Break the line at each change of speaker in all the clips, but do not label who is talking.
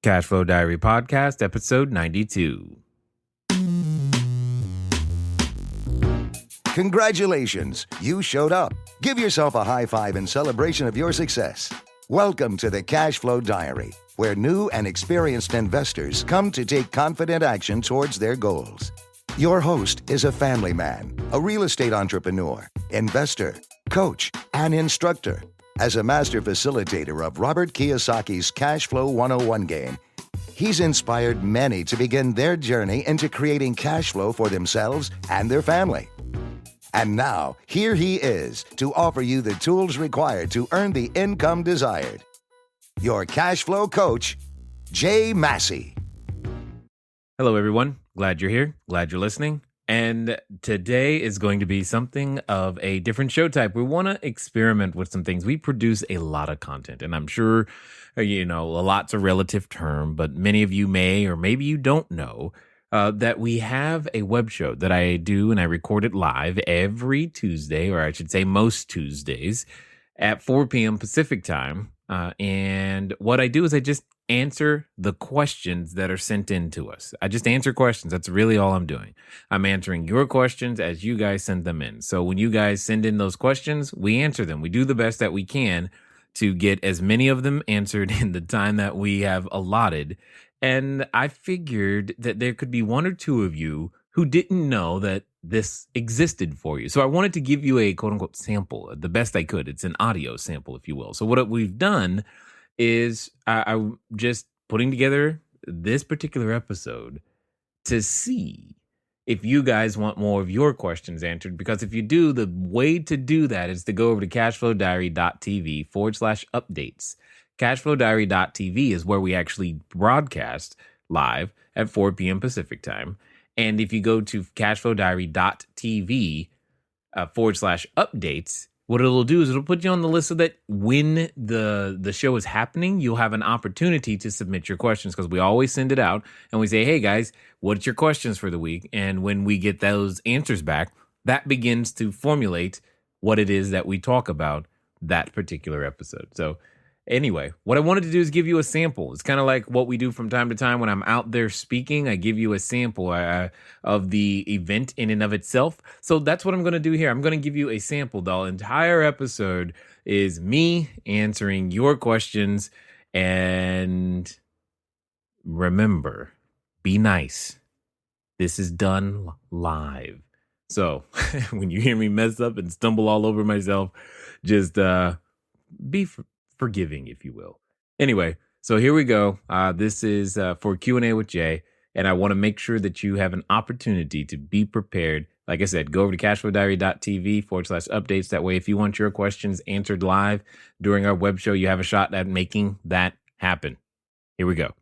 Cashflow Diary Podcast, episode 92.
Congratulations, you showed up. Give yourself a high five in celebration of your success. Welcome to the Cashflow Diary, where new and experienced investors come to take confident action towards their goals. Your host is a family man, a real estate entrepreneur, investor, coach, and instructor. As a master facilitator of Robert Kiyosaki's Cashflow 101 game, he's inspired many to begin their journey into creating cash flow for themselves and their family. And now, here he is to offer you the tools required to earn the income desired. Your cash flow coach, Jay Massey.
Hello, everyone. Glad you're here. Glad you're listening. And today is going to be something of a different show type. We want to experiment with some things. We produce a lot of content, and I'm sure, a lot's a relative term, but many of you may, or maybe you don't know, that we have a web show that I do, and I record it live every Tuesday, or I should say most Tuesdays, at 4 p.m. Pacific time. And what I do is I just answer the questions that are sent in to us. I just answer questions. That's really all I'm doing. I'm answering your questions as you guys send them in. So when you guys send in those questions, we answer them. We do the best that we can to get as many of them answered in the time that we have allotted. And I figured that there could be one or two of you who didn't know that this existed for you. So I wanted to give you a quote unquote sample, the best I could. It's an audio sample, if you will. So what we've done is I'm just putting together this particular episode to see if you guys want more of your questions answered. Because if you do, the way to do that is to go over to cashflowdiary.tv/updates. CashFlowDiary.tv is where we actually broadcast live at 4 p.m. Pacific time. And if you go to cashflowdiary.tv/updates, what it'll do is it'll put you on the list so that when the show is happening, you'll have an opportunity to submit your questions, because we always send it out and we say, hey guys, what's your questions for the week? And when we get those answers back, that begins to formulate what it is that we talk about that particular episode. So anyway, what I wanted to do is give you a sample. It's kind of like what we do from time to time when I'm out there speaking. I give you a sample of the event in and of itself. So that's what I'm going to do here. I'm going to give you a sample. The entire episode is me answering your questions. And remember, be nice. This is done live. So when you hear me mess up and stumble all over myself, just be forgiving, if you will. Anyway, so here we go. This is for Q&A with Jay, and I want to make sure that you have an opportunity to be prepared. Like I said, go over to cashflowdiary.tv/updates. That way, if you want your questions answered live during our web show, you have a shot at making that happen. Here we go.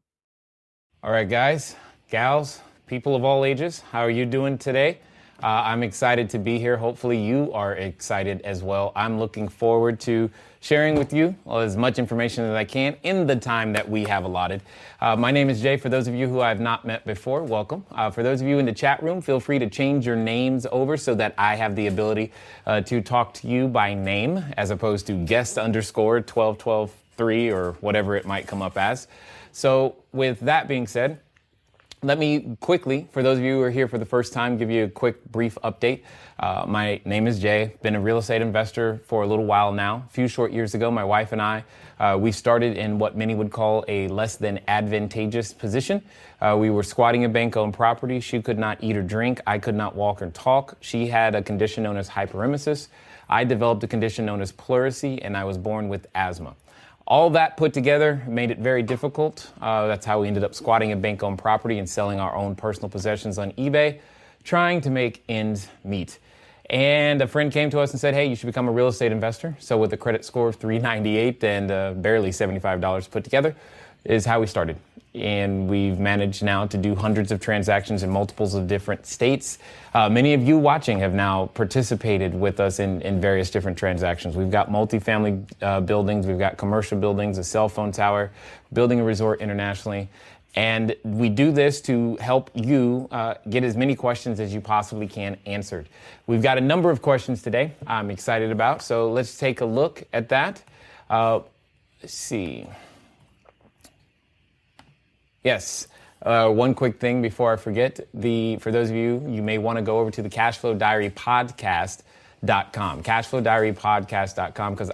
All right, guys, gals, people of all ages, how are you doing today? I'm excited to be here. Hopefully you are excited as well. I'm looking forward to sharing with you as much information as I can in the time that we have allotted. My name is Jay. For those of you who I have not met before, welcome. For those of you in the chat room, feel free to change your names over so that I have the ability to talk to you by name as opposed to guest_12123 or whatever it might come up as. So with that being said, let me quickly, for those of you who are here for the first time, give you a quick, brief update. My name is Jay. Been a real estate investor for a little while now. A few short years ago, my wife and I, we started in what many would call a less than advantageous position. We were squatting a bank-owned property. She could not eat or drink. I could not walk or talk. She had a condition known as hyperemesis. I developed a condition known as pleurisy, and I was born with asthma. All that put together made it very difficult. That's how we ended up squatting a bank-owned property and selling our own personal possessions on eBay, trying to make ends meet. And a friend came to us and said, hey, you should become a real estate investor. So with a credit score of 398 and barely $75 put together is how we started. And we've managed now to do hundreds of transactions in multiples of different states. Many of you watching have now participated with us in various different transactions. We've got multifamily buildings, we've got commercial buildings, a cell phone tower, building a resort internationally. And we do this to help you get as many questions as you possibly can answered. We've got a number of questions today I'm excited about, so let's take a look at that. Let's see. Yes. One quick thing before I forget, for those of you, you may want to go over to the CashFlowDiaryPodcast.com, CashFlowDiaryPodcast.com, because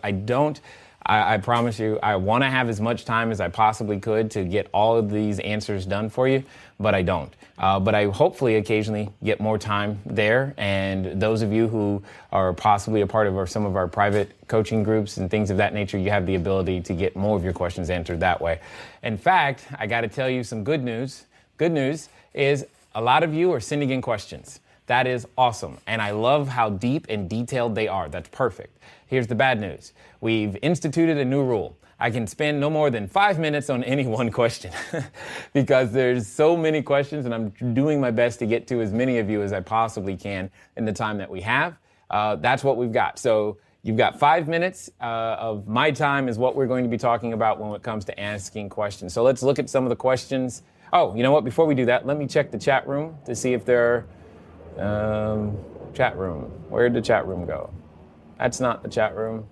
I promise you, I want to have as much time as I possibly could to get all of these answers done for you, but I don't. But I hopefully occasionally get more time there. And those of you who are possibly a part of some of our private coaching groups and things of that nature, you have the ability to get more of your questions answered that way. In fact, I got to tell you some good news. Good news is a lot of you are sending in questions. That is awesome. And I love how deep and detailed they are. That's perfect. Here's the bad news. We've instituted a new rule. I can spend no more than 5 minutes on any one question because there's so many questions, and I'm doing my best to get to as many of you as I possibly can in the time that we have. That's what we've got. So you've got 5 minutes of my time is what we're going to be talking about when it comes to asking questions. So let's look at some of the questions. Oh, you know what? Before we do that, let me check the chat room to see if there are chat room. Where did the chat room go? That's not the chat room.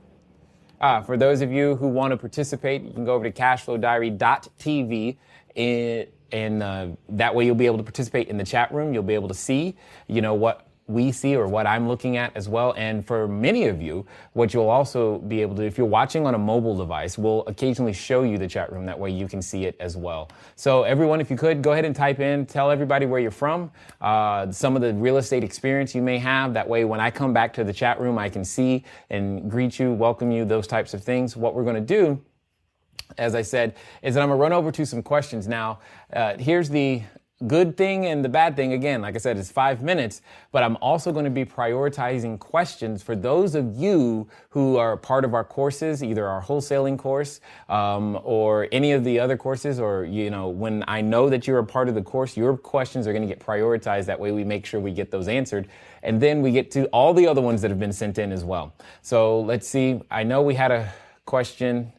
For those of you who want to participate, you can go over to cashflowdiary.tv and that way you'll be able to participate in the chat room. You'll be able to see, what we see or what I'm looking at as well. And for many of you, what you'll also be able to, if you're watching on a mobile device, we'll occasionally show you the chat room. That way you can see it as well. So everyone, if you could, go ahead and type in, tell everybody where you're from, some of the real estate experience you may have. That way when I come back to the chat room, I can see and greet you, welcome you, those types of things. What we're going to do, as I said, is that I'm going to run over to some questions. Now, here's the good thing and the bad thing. Again, like I said, it's 5 minutes, but I'm also going to be prioritizing questions for those of you who are part of our courses, either our wholesaling course or any of the other courses, or, when I know that you're a part of the course, your questions are going to get prioritized. That way we make sure we get those answered. And then we get to all the other ones that have been sent in as well. So let's see. I know we had a question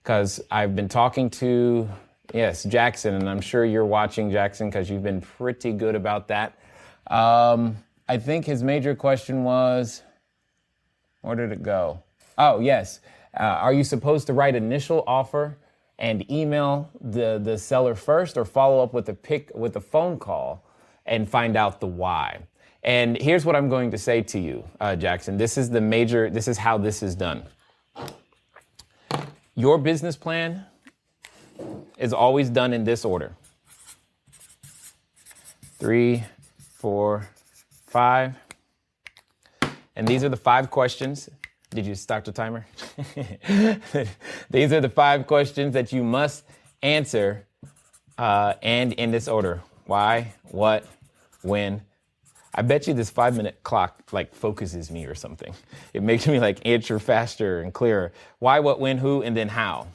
because I've been talking to yes, Jackson, and I'm sure you're watching, Jackson, because you've been pretty good about that. I think his major question was, where did it go? Oh, yes. Are you supposed to write initial offer and email the seller first, or follow up with a phone call and find out the why? And here's what I'm going to say to you, Jackson. This is how this is done. Your business plan is always done in this order. 3, 4, 5. And these are the 5 questions. Did you start the timer? These are the 5 questions that you must answer and in this order. Why, what, when. I bet you this 5-minute clock focuses me or something. It makes me answer faster and clearer. Why, what, when, who, and then how.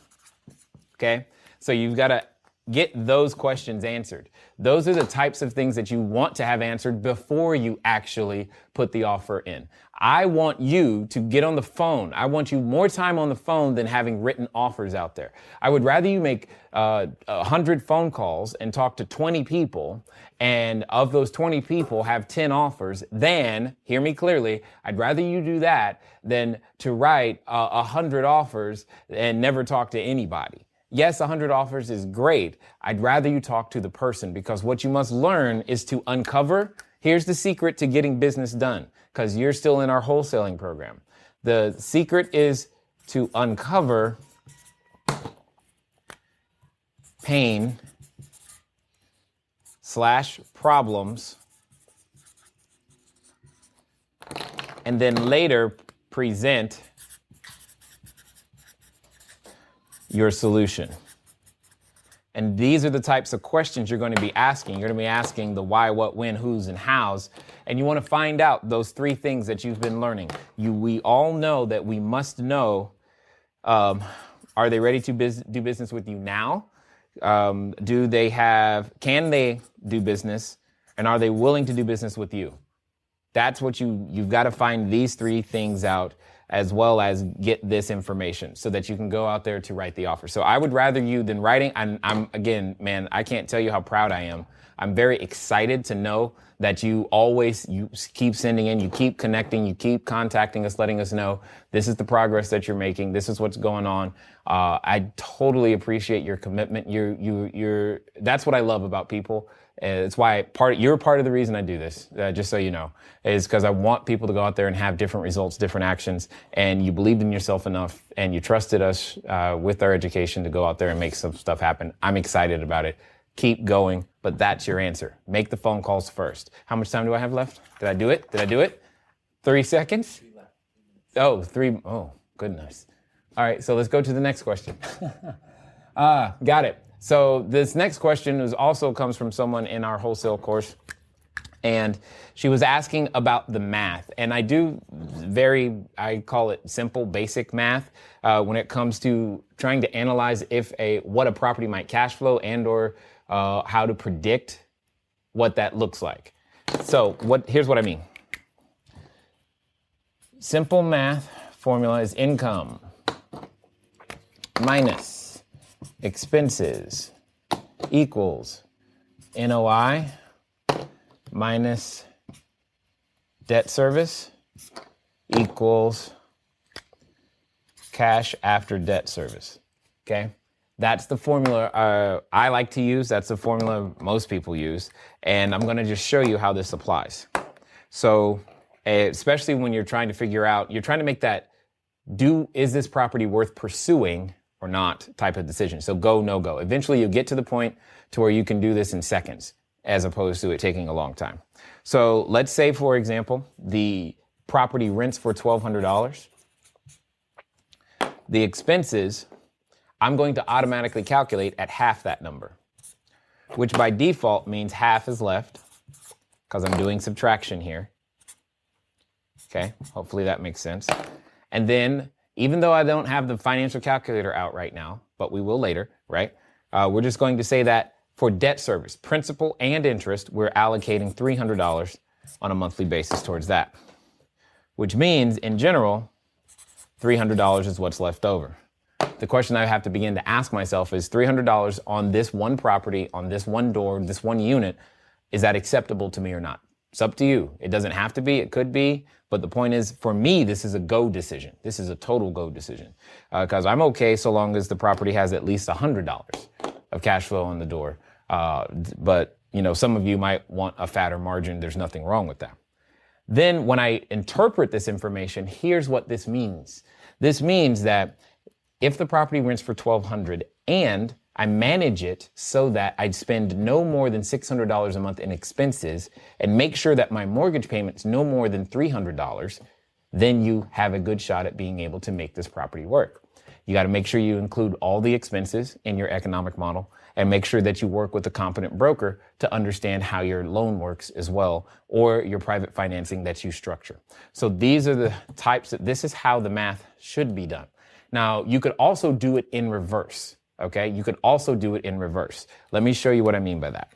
Okay? So you've got to get those questions answered. Those are the types of things that you want to have answered before you actually put the offer in. I want you to get on the phone. I want you more time on the phone than having written offers out there. I would rather you make 100 phone calls and talk to 20 people, and of those 20 people have 10 offers than, hear me clearly, I'd rather you do that than to write 100 offers and never talk to anybody. Yes, 100 offers is great. I'd rather you talk to the person, because what you must learn is to uncover. Here's the secret to getting business done, because you're still in our wholesaling program. The secret is to uncover pain/problems and then later present your solution. And these are the types of questions you're going to be asking. You're going to be asking the why, what, when, who's, and hows. And you want to find out those 3 things that you've been learning. We all know that we must know, are they ready to do business with you now? Can they do business? And are they willing to do business with you? That's what you've got to find these 3 things out, as well as get this information so that you can go out there to write the offer. So I would rather you than writing. I'm again, man, I can't tell you how proud I am. I'm very excited to know that you keep sending in, you keep connecting, you keep contacting us, letting us know This is the progress that you're making. This is what's going on. I totally appreciate your commitment. That's what I love about people. It's why you're part of the reason I do this, just so you know, is because I want people to go out there and have different results, different actions, and you believed in yourself enough and you trusted us with our education to go out there and make some stuff happen. I'm excited about it. Keep going, but that's your answer. Make the phone calls first. How much time do I have left? Did I do it? 3 seconds? Oh, 3. Oh, goodness. All right, so let's go to the next question. Got it. So this next question also comes from someone in our wholesale course, and she was asking about the math. And I call it simple, basic math when it comes to trying to analyze what a property might cash flow and or how to predict what that looks like. So here's what I mean. Simple math formula is income minus expenses equals NOI minus debt service equals cash after debt service. Okay? That's the formula I like to use. That's the formula most people use. And I'm going to just show you how this applies. So, especially when you're trying to make that is this property worth pursuing or not type of decision. So go, no go. Eventually you get to the point to where you can do this in seconds as opposed to it taking a long time. So let's say, for example, the property rents for $1,200. The expenses, I'm going to automatically calculate at half that number, which by default means half is left because I'm doing subtraction here. Okay, hopefully that makes sense. And then, even though I don't have the financial calculator out right now, but we will later, right? We're just going to say that for debt service, principal and interest, we're allocating $300 on a monthly basis towards that, which means, in general, $300 is what's left over. The question I have to begin to ask myself is $300 on this one property, on this one door, this one unit, is that acceptable to me or not? It's up to you. It doesn't have to be, it could be, but the point is, for me, this is a go decision. This is a total go decision because I'm okay so long as the property has at least $100 of cash flow on the door. But some of you might want a fatter margin. There's nothing wrong with that. Then when I interpret this information, here's what this means. This means that if the property rents for $1,200 and I manage it so that I'd spend no more than $600 a month in expenses and make sure that my mortgage payment's no more than $300, then you have a good shot at being able to make this property work. You got to make sure you include all the expenses in your economic model and make sure that you work with a competent broker to understand how your loan works as well, or your private financing that you structure. So these are the this is how the math should be done. Now, you could also do it in reverse. Okay, you could also do it in reverse. Let me show you what I mean by that.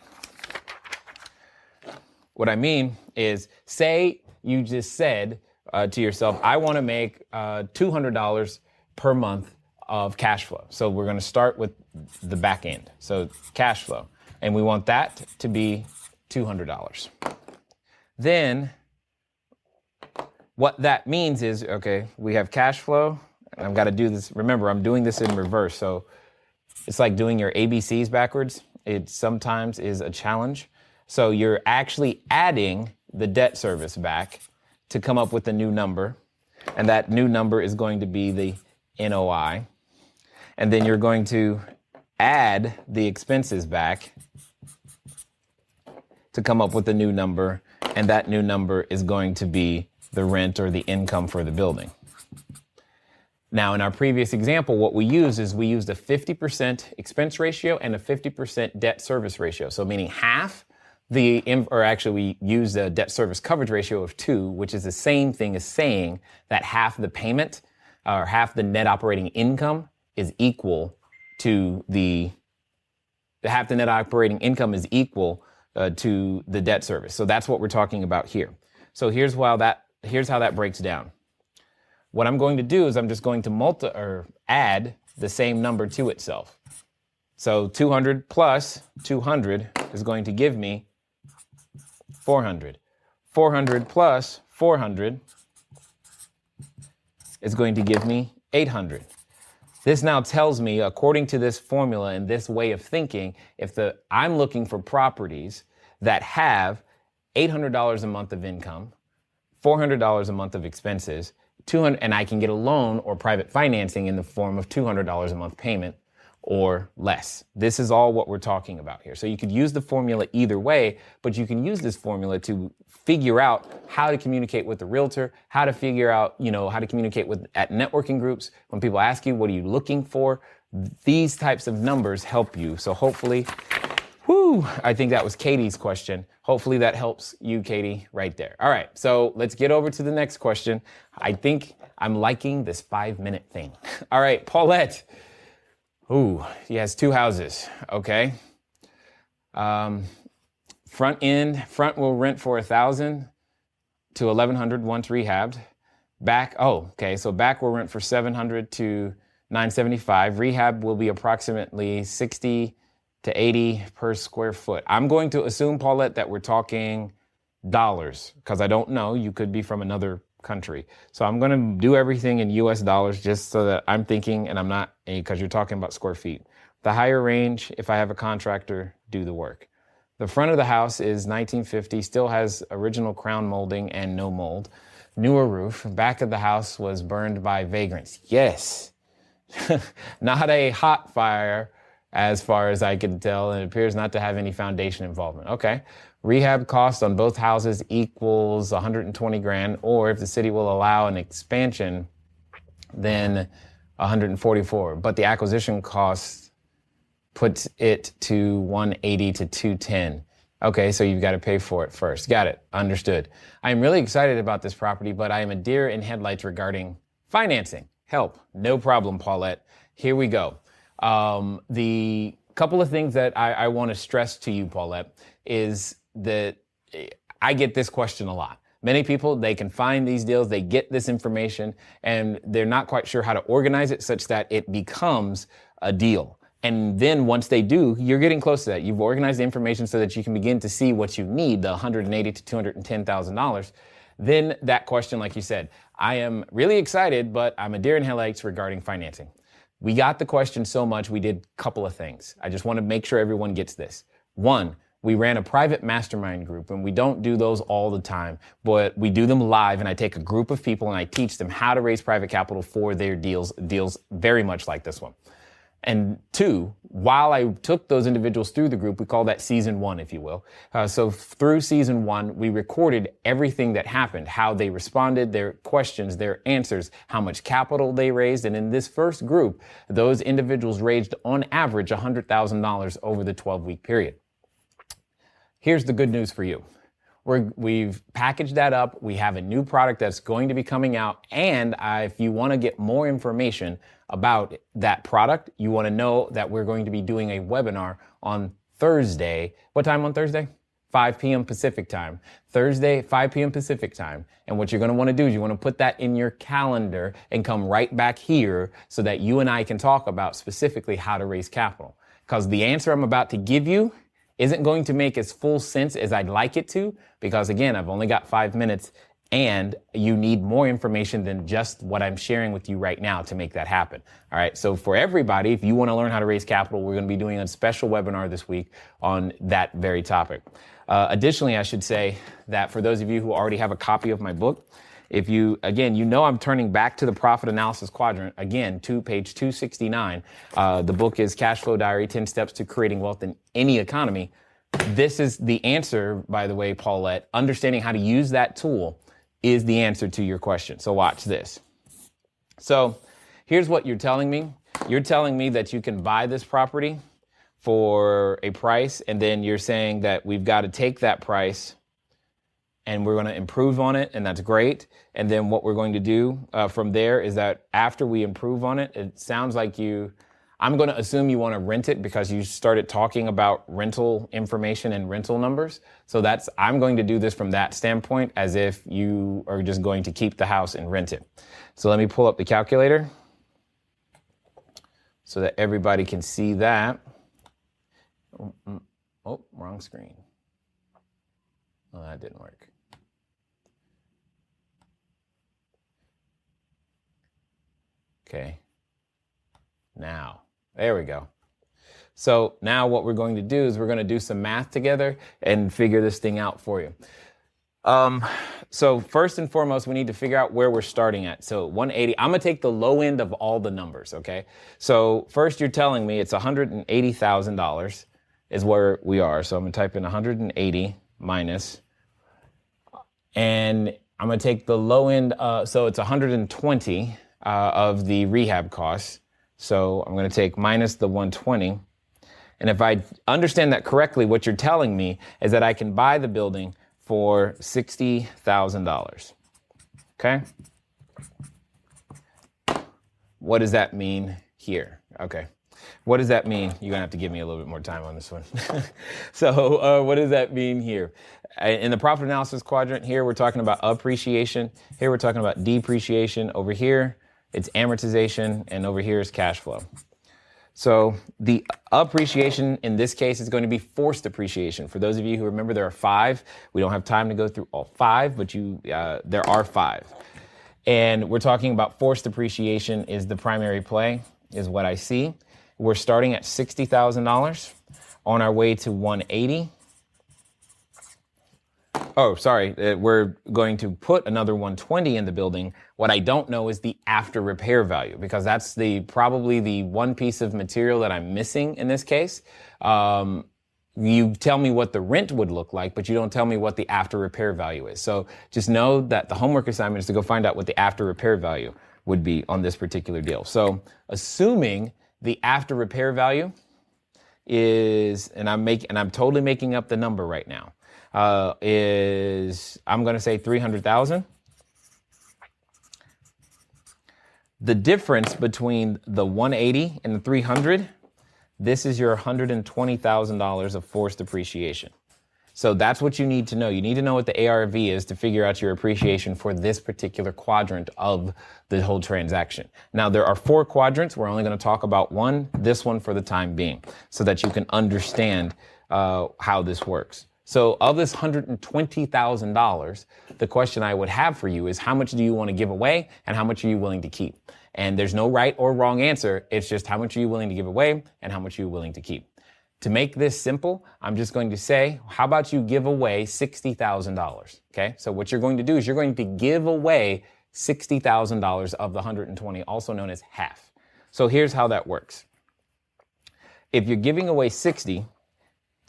What I mean is, say you just said to yourself, I want to make $200 per month of cash flow. So we're going to start with the back end. So cash flow. And we want that to be $200. Then what that means is, okay, we have cash flow. And I've got to do this. Remember, I'm doing this in reverse. So it's like doing your ABCs backwards. It sometimes is a challenge. So you're actually adding the debt service back to come up with a new number. And that new number is going to be the NOI. And then you're going to add the expenses back to come up with a new number. And that new number is going to be the rent or the income for the building. Now, in our previous example, what we used a 50% expense ratio and a 50% debt service ratio. So meaning half we used a debt service coverage ratio of 2, which is the same thing as saying that half the payment or half the net operating income is equal to half the net operating income is equal to the debt service. So that's what we're talking about here. So here's how that breaks down. What I'm going to do is I'm just going to add the same number to itself. So 200 plus 200 is going to give me 400. 400 plus 400 is going to give me 800. This now tells me, according to this formula and this way of thinking, if I'm looking for properties that have $800 a month of income, $400 a month of expenses, and I can get a loan or private financing in the form of $200 a month payment or less. This is all what we're talking about here. So you could use the formula either way, but you can use this formula to figure out how to communicate with the realtor, how to figure out, how to communicate at networking groups. When people ask you, what are you looking for? These types of numbers help you. So hopefully, I think that was Katie's question. Hopefully that helps you, Katie, right there. All right, so let's get over to the next question. I think I'm liking this 5-minute thing. All right, Paulette. He has 2 houses, okay. Front will rent for $1,000 to $1,100 once rehabbed. Back will rent for $700 to $975. Rehab will be approximately $60 to $80 per square foot. I'm going to assume, Paulette, that we're talking dollars, because I don't know. You could be from another country. So I'm going to do everything in US dollars just so that I'm thinking, and I'm not, because you're talking about square feet. The higher range, if I have a contractor do the work. The front of the house is 1950, still has original crown molding and no mold. Newer roof. Back of the house was burned by vagrants. Yes. Not a hot fire, as far as I can tell, and it appears not to have any foundation involvement. Okay. Rehab cost on both houses equals 120 grand, or if the city will allow an expansion, then 144. But the acquisition cost puts it to 180 to 210. Okay, so you've got to pay for it first. Got it. Understood. I'm really excited about this property, but I am a deer in headlights regarding financing. Help. No problem, Paulette. Here we go. The couple of things that I want to stress to you, Paulette, is that I get this question a lot. Many people, they can find these deals, they get this information, and they're not quite sure how to organize it such that it becomes a deal. And then once they do, you're getting close to that. You've organized the information so that you can begin to see what you need, the $180,000 to $210,000. Then that question, like you said, I am really excited, but I'm a deer in headlights regarding financing. We got the question so much, we did a couple of things. I just want to make sure everyone gets this. One, we ran a private mastermind group, and we don't do those all the time, but we do them live, and I take a group of people and I teach them how to raise private capital for their deals very much like this one. And two, while I took those individuals through the group, we call that season 1, if you will. So through season 1, we recorded everything that happened, how they responded, their questions, their answers, how much capital they raised. And in this first group, those individuals raised on average $100,000 over the 12-week period. Here's the good news for you. We've packaged that up. We have a new product that's going to be coming out. And if you want to get more information about that product, you want to know that we're going to be doing a webinar on Thursday. What time on Thursday? 5 p.m. Pacific time. Thursday, 5 p.m. Pacific time. And what you're going to want to do is you want to put that in your calendar and come right back here so that you and I can talk about specifically how to raise capital. Because the answer I'm about to give you isn't going to make as full sense as I'd like it to, because again, I've only got 5 minutes and you need more information than just what I'm sharing with you right now to make that happen. All right. So for everybody, if you want to learn how to raise capital, we're going to be doing a special webinar this week on that very topic. Additionally, I should say that for those of you who already have a copy of my book, if you, again, you know I'm turning back to the profit analysis quadrant, again, to page 269. The book is CashFlowDiary, 10 Steps to Creating Wealth in Any Economy. This is the answer, by the way, Paulette. Understanding how to use that tool is the answer to your question. So watch this. So here's what you're telling me. You're telling me that you can buy this property for a price, and then you're saying that we've got to take that price and we're going to improve on it, and that's great. And then what we're going to do from there is that after we improve on it, it sounds like I'm going to assume you want to rent it because you started talking about rental information and rental numbers. So I'm going to do this from that standpoint as if you are just going to keep the house and rent it. So let me pull up the calculator so that everybody can see that. Oh, wrong screen. Oh, that didn't work. Okay. Now, there we go. So now what we're going to do is we're going to do some math together and figure this thing out for you. So first and foremost, we need to figure out where we're starting at. So 180, I'm going to take the low end of all the numbers, okay? So first you're telling me it's $180,000 is where we are. So I'm going to type in 180 minus, and I'm going to take the low end, so it's 120 of the rehab costs. So I'm going to take minus the 120. And if I understand that correctly, what you're telling me is that I can buy the building for $60,000. Okay? What does that mean here? Okay. What does that mean? You're going to have to give me a little bit more time on this one. So what does that mean here? In the profit analysis quadrant here, we're talking about appreciation. Here, we're talking about depreciation. Over here, it's amortization. And over here is cash flow. So the appreciation in this case is going to be forced appreciation. For those of you who remember, there are 5. We don't have time to go through all 5, but there are 5. And we're talking about forced appreciation is the primary play, is what I see. We're starting at $60,000 on our way to 180. Oh, sorry. We're going to put another 120 in the building. What I don't know is the after repair value, because that's probably the one piece of material that I'm missing in this case. You tell me what the rent would look like, but you don't tell me what the after repair value is. So just know that the homework assignment is to go find out what the after repair value would be on this particular deal. So assuming the after repair value is, and I'm totally making up the number right now, I'm going to say 300,000. The difference between the 180 and the 300, this is your $120,000 of forced appreciation. So that's what you need to know. You need to know what the ARV is to figure out your appreciation for this particular quadrant of the whole transaction. Now, there are 4 quadrants. We're only going to talk about this one for the time being, so that you can understand how this works. So of this $120,000, the question I would have for you is how much do you want to give away and how much are you willing to keep? And there's no right or wrong answer. It's just how much are you willing to give away and how much are you willing to keep? To make this simple, I'm just going to say, how about you give away $60,000? Okay, so what you're going to do is you're going to give away $60,000 of the 120, also known as half. So here's how that works. If you're giving away 60,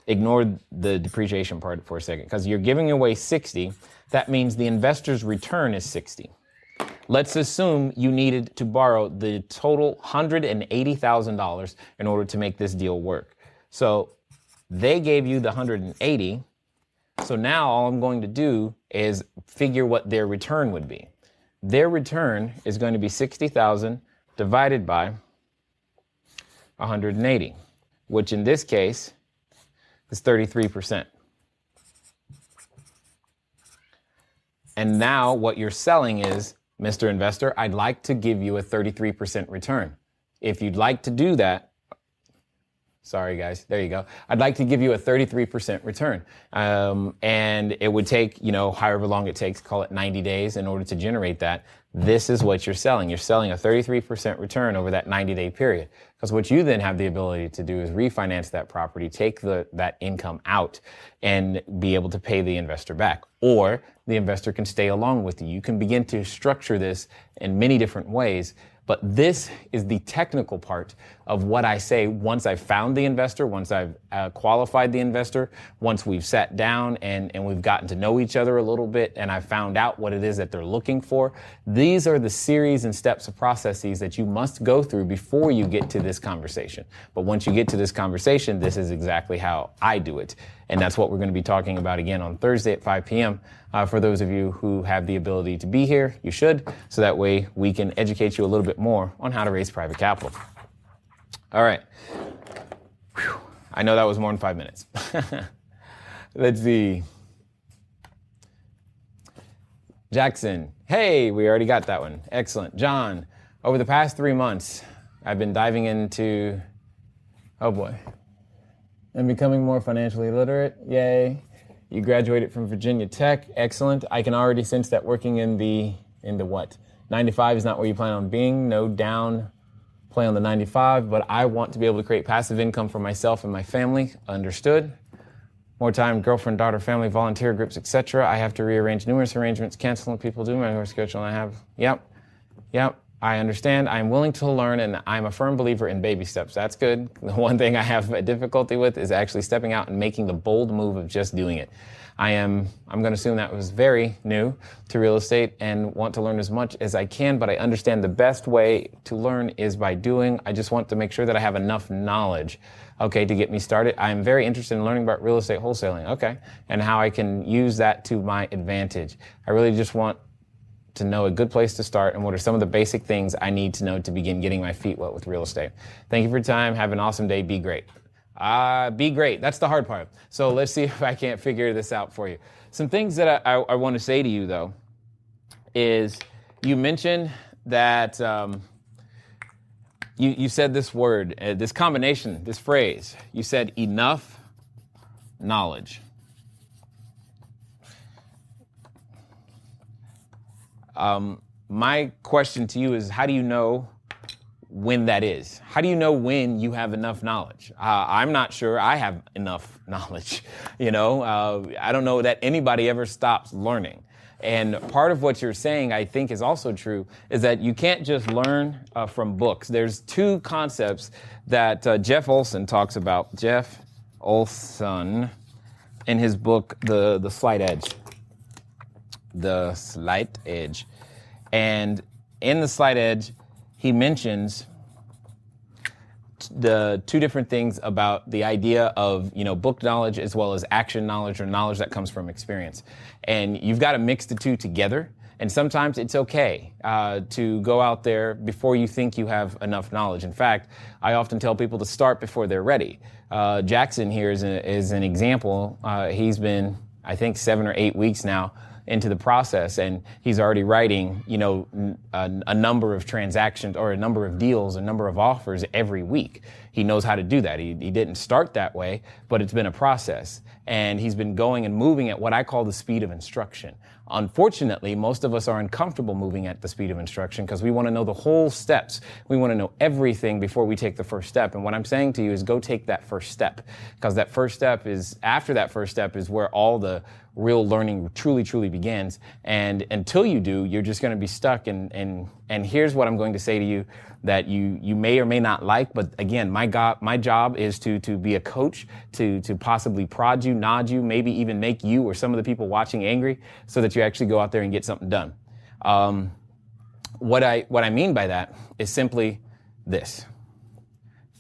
ignore the depreciation part for a second, because you're giving away 60, that means the investor's return is 60. Let's assume you needed to borrow the total $180,000 in order to make this deal work. So they gave you the 180. So now all I'm going to do is figure what their return would be. Their return is going to be 60,000 divided by 180, which in this case is 33%. And now what you're selling is, Mr. Investor, I'd like to give you a 33% return. If you'd like to do that, sorry guys, there you go. I'd like to give you a 33% return. And it would take, however long it takes, call it 90 days in order to generate that. This is what you're selling. You're selling a 33% return over that 90-day period. Because what you then have the ability to do is refinance that property, take that income out, and be able to pay the investor back. Or the investor can stay along with you. You can begin to structure this in many different ways. But this is the technical part of what I say once I've found the investor, once I've qualified the investor, once we've sat down and we've gotten to know each other a little bit and I've found out what it is that they're looking for. These are the series and steps of processes that you must go through before you get to this conversation. But once you get to this conversation, this is exactly how I do it. And that's what we're going to be talking about again on Thursday at 5 p.m. For those of you who have the ability to be here, you should. So that way we can educate you a little bit more on how to raise private capital. All right. Whew. I know that was more than 5 minutes. Let's see. Jackson. Hey, we already got that one. Excellent. John, over the past 3 months, I've been diving into, oh boy, and becoming more financially literate. Yay. You graduated from Virginia Tech. Excellent. I can already sense that working in the what? 95 is not where you plan on being. No down, play on the 95, but I want to be able to create passive income for myself and my family. Understood. More time, girlfriend, daughter, family, volunteer groups, etc. I have to rearrange numerous arrangements, canceling people, do my schedule, and I have, yep, I understand. I'm willing to learn, and I'm a firm believer in baby steps. That's good. The one thing I have a difficulty with is actually stepping out and making the bold move of just doing it. I'm going to assume that was very new to real estate and want to learn as much as I can, but I understand the best way to learn is by doing. I just want to make sure that I have enough knowledge, okay, to get me started. I'm very interested in learning about real estate wholesaling, okay, and how I can use that to my advantage. I really just want to know a good place to start and what are some of the basic things I need to know to begin getting my feet wet with real estate. Thank you for your time. Have an awesome day. Be great. Be great. That's the hard part. So let's see if I can't figure this out for you. Some things that I want to say to you, though, is you mentioned that you said this word, this combination, this phrase. You said enough knowledge. My question to you is, how do you know when that is? How do you know when you have enough knowledge? I'm not sure I have enough knowledge. I don't know that anybody ever stops learning. And part of what you're saying, I think, is also true, is that you can't just learn from books. There's two concepts that Jeff Olson talks about. Jeff Olson, in his book, The Slight Edge. The Slight Edge. And in The Slight Edge, he mentions the two different things about the idea of, book knowledge as well as action knowledge or knowledge that comes from experience. And you've got to mix the two together. And sometimes it's okay to go out there before you think you have enough knowledge. In fact, I often tell people to start before they're ready. Jackson here is an example. He's been, I think, 7 or 8 weeks now into the process, and he's already writing, a number of transactions or a number of deals, a number of offers every week. He knows how to do that. He didn't start that way, but it's been a process, and he's been going and moving at what I call the speed of instruction. Unfortunately, most of us are uncomfortable moving at the speed of instruction because we want to know the whole steps. We want to know everything before we take the first step. And what I'm saying to you is go take that first step, because that first step is, after that first step is where all the real learning truly, truly begins. And until you do, you're just going to be stuck. And here's what I'm going to say to you that you may or may not like. But again, my job is to be a coach, to possibly prod you, nod you, maybe even make you or some of the people watching angry so that you actually go out there and get something done. What I mean by that is simply this.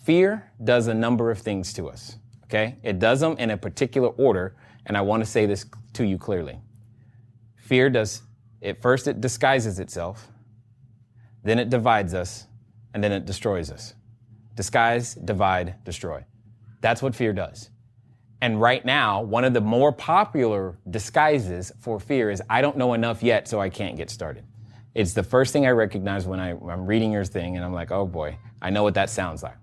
Fear does a number of things to us, okay? It does them in a particular order, and I want to say this to you clearly. Fear does, first it disguises itself, then it divides us, and then it destroys us. Disguise, divide, destroy. That's what fear does. And right now, one of the more popular disguises for fear is, I don't know enough yet, so I can't get started. It's the first thing I recognize when I'm reading your thing, and I'm like, oh boy, I know what that sounds like.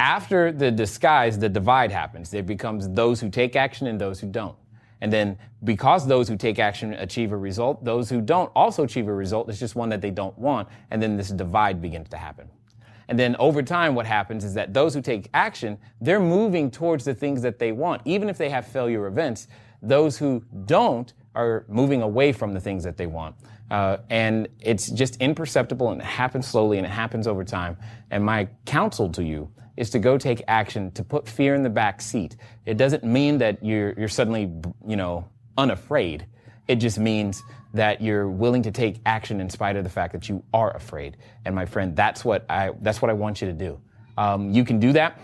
After the disguise, the divide happens. There becomes those who take action and those who don't. And then because those who take action achieve a result, those who don't also achieve a result. It's just one that they don't want. And then this divide begins to happen. And then over time, what happens is that those who take action, they're moving towards the things that they want. Even if they have failure events, those who don't are moving away from the things that they want. And it's just imperceptible, and it happens slowly, and it happens over time. And my counsel to you is to go take action, to put fear in the back seat. It doesn't mean that you're suddenly, unafraid. It just means that you're willing to take action in spite of the fact that you are afraid. And my friend, that's what I want you to do. You can do that.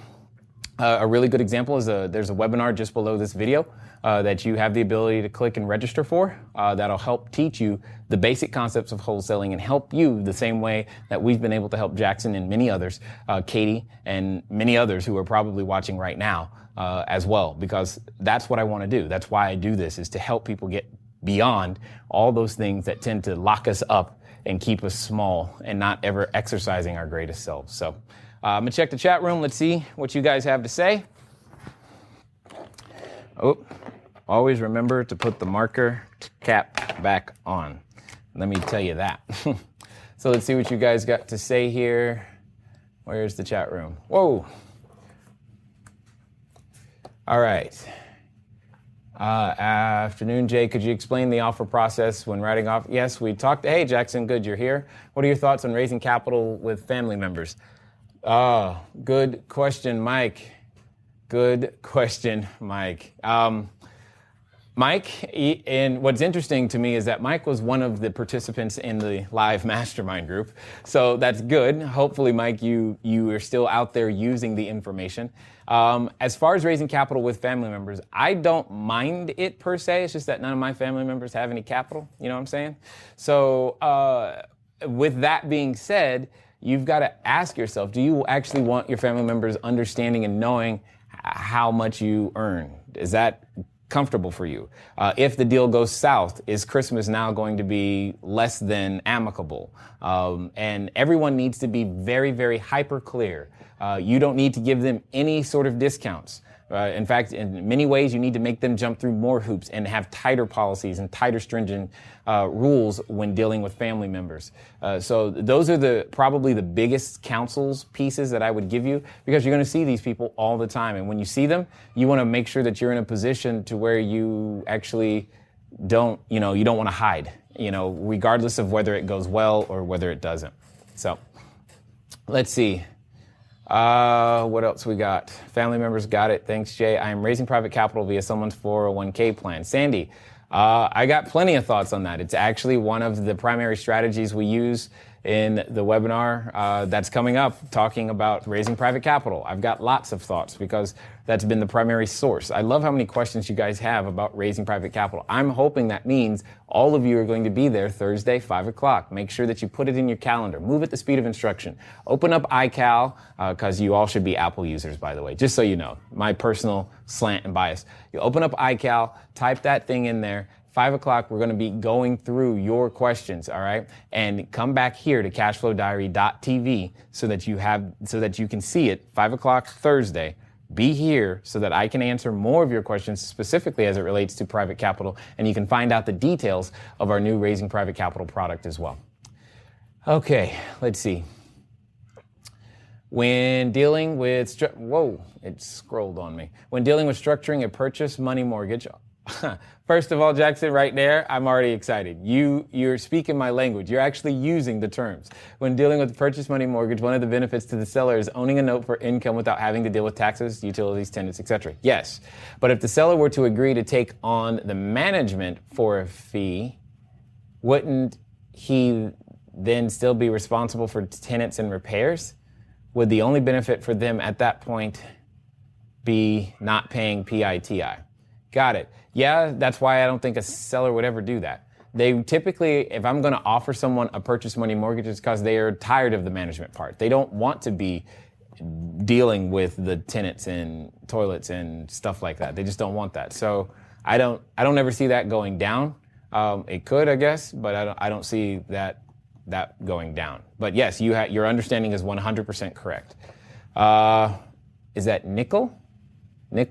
A really good example is there's a webinar just below this video that you have the ability to click and register for. That'll help teach you the basic concepts of wholesaling and help you the same way that we've been able to help Jackson and many others, Katie and many others who are probably watching right now as well, because that's what I want to do. That's why I do this, is to help people get beyond all those things that tend to lock us up and keep us small and not ever exercising our greatest selves. So I'm going to check the chat room. Let's see what you guys have to say. Oh, always remember to put the marker cap back on. Let me tell you that. So let's see what you guys got to say here. Where's the chat room? Whoa. All right. Afternoon, Jay. Could you explain the offer process when writing off? Yes, we talked. Hey, Jackson, good, you're here. What are your thoughts on raising capital with family members? Good question, Mike. Good question, Mike. Mike, and what's interesting to me is that Mike was one of the participants in the live mastermind group. So that's good. Hopefully, Mike, you are still out there using the information. As far as raising capital with family members, I don't mind it per se. It's just that none of my family members have any capital. You know what I'm saying? So with that being said, you've got to ask yourself, do you actually want your family members understanding and knowing how much you earn? Is that comfortable for you? If the deal goes south, is Christmas now going to be less than amicable? And everyone needs to be very, very hyper clear. You don't need to give them any sort of discounts. In fact, in many ways, you need to make them jump through more hoops and have tighter policies and tighter stringent rules when dealing with family members. So those are probably the biggest counsels pieces that I would give you, because you're going to see these people all the time. And when you see them, you want to make sure that you're in a position to where you actually don't want to hide, regardless of whether it goes well or whether it doesn't. So let's see. What else we got? Family members got it. Thanks, Jay. I am raising private capital via someone's 401k plan. Sandy, I got plenty of thoughts on that. It's actually one of the primary strategies we use in the webinar that's coming up, talking about raising private capital. I've got lots of thoughts because that's been the primary source. I love how many questions you guys have about raising private capital. I'm hoping that means all of you are going to be there Thursday, 5 o'clock. Make sure that you put it in your calendar. Move at the speed of instruction. Open up iCal, because you all should be Apple users, by the way, just so you know, my personal slant and bias. You open up iCal, type that thing in there. 5 o'clock, we're going to be going through your questions, all right? And come back here to CashFlowDiary.tv so that you can see it 5 o'clock Thursday. Be here so that I can answer more of your questions, specifically as it relates to private capital, and you can find out the details of our new Raising Private Capital product as well. Okay, let's see. When dealing with, it scrolled on me. When dealing with structuring a purchase money mortgage, first of all, Jackson, right there, I'm already excited. You're speaking my language. You're actually using the terms. When dealing with the purchase money mortgage, one of the benefits to the seller is owning a note for income without having to deal with taxes, utilities, tenants, etc. Yes, but if the seller were to agree to take on the management for a fee, wouldn't he then still be responsible for tenants and repairs? Would the only benefit for them at that point be not paying PITI? Got it. Yeah, that's why I don't think a seller would ever do that. They typically, if I'm going to offer someone a purchase money mortgage, it's because they are tired of the management part. They don't want to be dealing with the tenants and toilets and stuff like that. They just don't want that. So I don't ever see that going down. It could, I guess, but I don't see that going down. But yes, your understanding is 100% correct. Is that Nickel? Nick,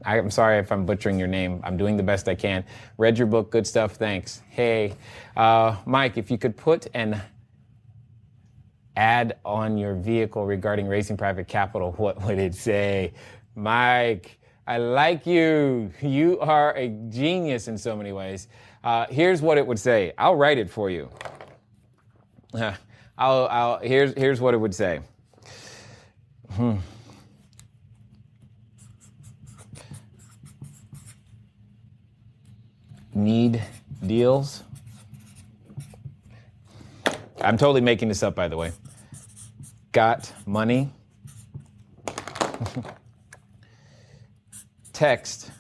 I'm sorry if I'm butchering your name. I'm doing the best I can. Read your book, good stuff, thanks. Hey, Mike, if you could put an ad on your vehicle regarding raising private capital, what would it say? Mike, I like you. You are a genius in so many ways. Here's what it would say. I'll write it for you. Here's what it would say. Need deals? I'm totally making this up, by the way. Got money? Text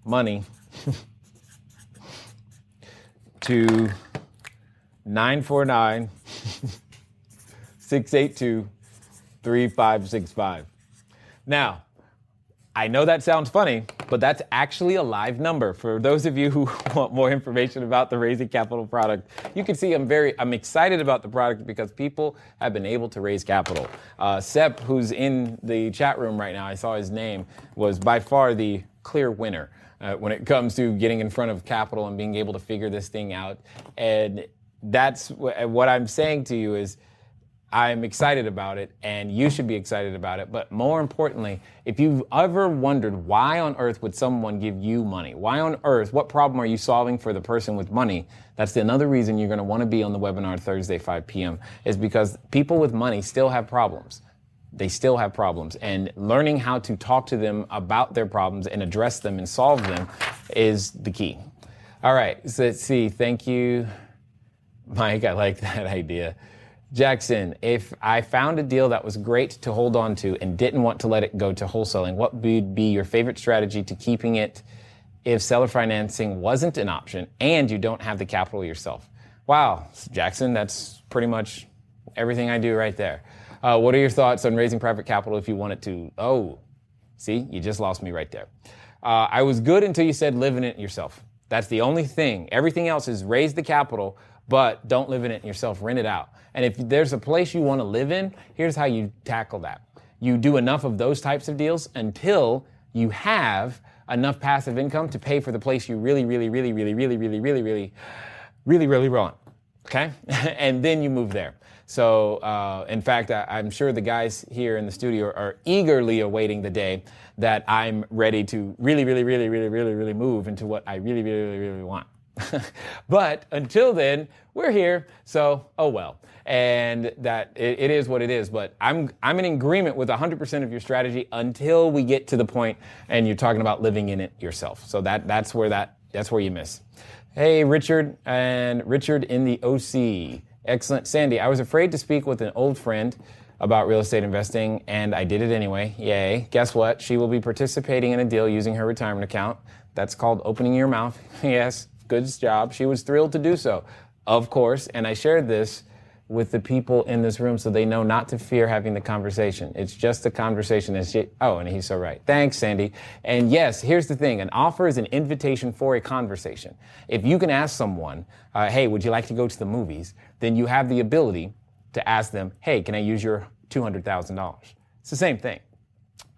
money to 949 682 3565. Now, I know that sounds funny, but that's actually a live number. For those of you who want more information about the Raising Capital product, you can see I'm excited about the product because people have been able to raise capital. Sep, who's in the chat room right now, I saw his name, was by far the clear winner when it comes to getting in front of capital and being able to figure this thing out. And that's what I'm saying to you is I'm excited about it, and you should be excited about it. But more importantly, if you've ever wondered why on earth would someone give you money? Why on earth, what problem are you solving for the person with money? That's another reason you're going to want to be on the webinar Thursday, 5 p.m. is because people with money still have problems. They still have problems, and learning how to talk to them about their problems and address them and solve them is the key. All right, so let's see. Thank you, Mike. I like that idea. Jackson, if I found a deal that was great to hold on to and didn't want to let it go to wholesaling, what would be your favorite strategy to keeping it if seller financing wasn't an option and you don't have the capital yourself? Wow, Jackson, that's pretty much everything I do right there. What are your thoughts on raising private capital if you wanted to? Oh, see, you just lost me right there. I was good until you said live in it yourself. That's the only thing. Everything else is raise the capital, but don't live in it yourself, rent it out. And if there's a place you want to live in, here's how you tackle that. You do enough of those types of deals until you have enough passive income to pay for the place you really want. Okay? And then you move there. So, in fact, I'm sure the guys here in the studio are eagerly awaiting the day that I'm ready to really move into what I really want. But until then, we're here. So, oh well. And that it is what it is. But I'm in agreement with 100% of your strategy until we get to the point and you're talking about living in it yourself. So that's where you miss. Hey, Richard in the OC. Excellent. Sandy, I was afraid to speak with an old friend about real estate investing, and I did it anyway. Yay. Guess what? She will be participating in a deal using her retirement account. That's called opening your mouth. Yes, good job. She was thrilled to do so, of course, and I shared this with the people in this room so they know not to fear having the conversation. It's just a conversation. And he's so right. Thanks, Sandy. And yes, here's the thing. An offer is an invitation for a conversation. If you can ask someone, hey, would you like to go to the movies? Then you have the ability to ask them, hey, can I use your $200,000? It's the same thing.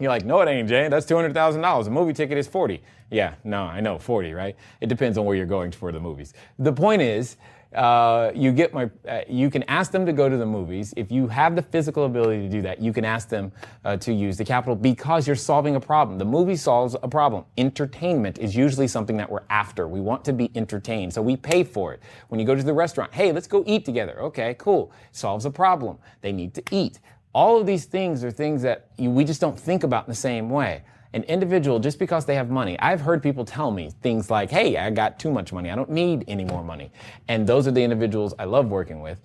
You're like, no, it ain't, Jay. That's $200,000. A movie ticket is 40. Yeah, no, I know, 40, right? It depends on where you're going for the movies. The point is, you can ask them to go to the movies. If you have the physical ability to do that, you can ask them to use the capital because you're solving a problem. The movie solves a problem. Entertainment is usually something that we're after. We want to be entertained, so we pay for it. When you go to the restaurant, hey, let's go eat together. Okay, cool. Solves a problem. They need to eat. All of these things are things that we just don't think about in the same way. An individual, just because they have money, I've heard people tell me things like, hey, I got too much money. I don't need any more money. And those are the individuals I love working with.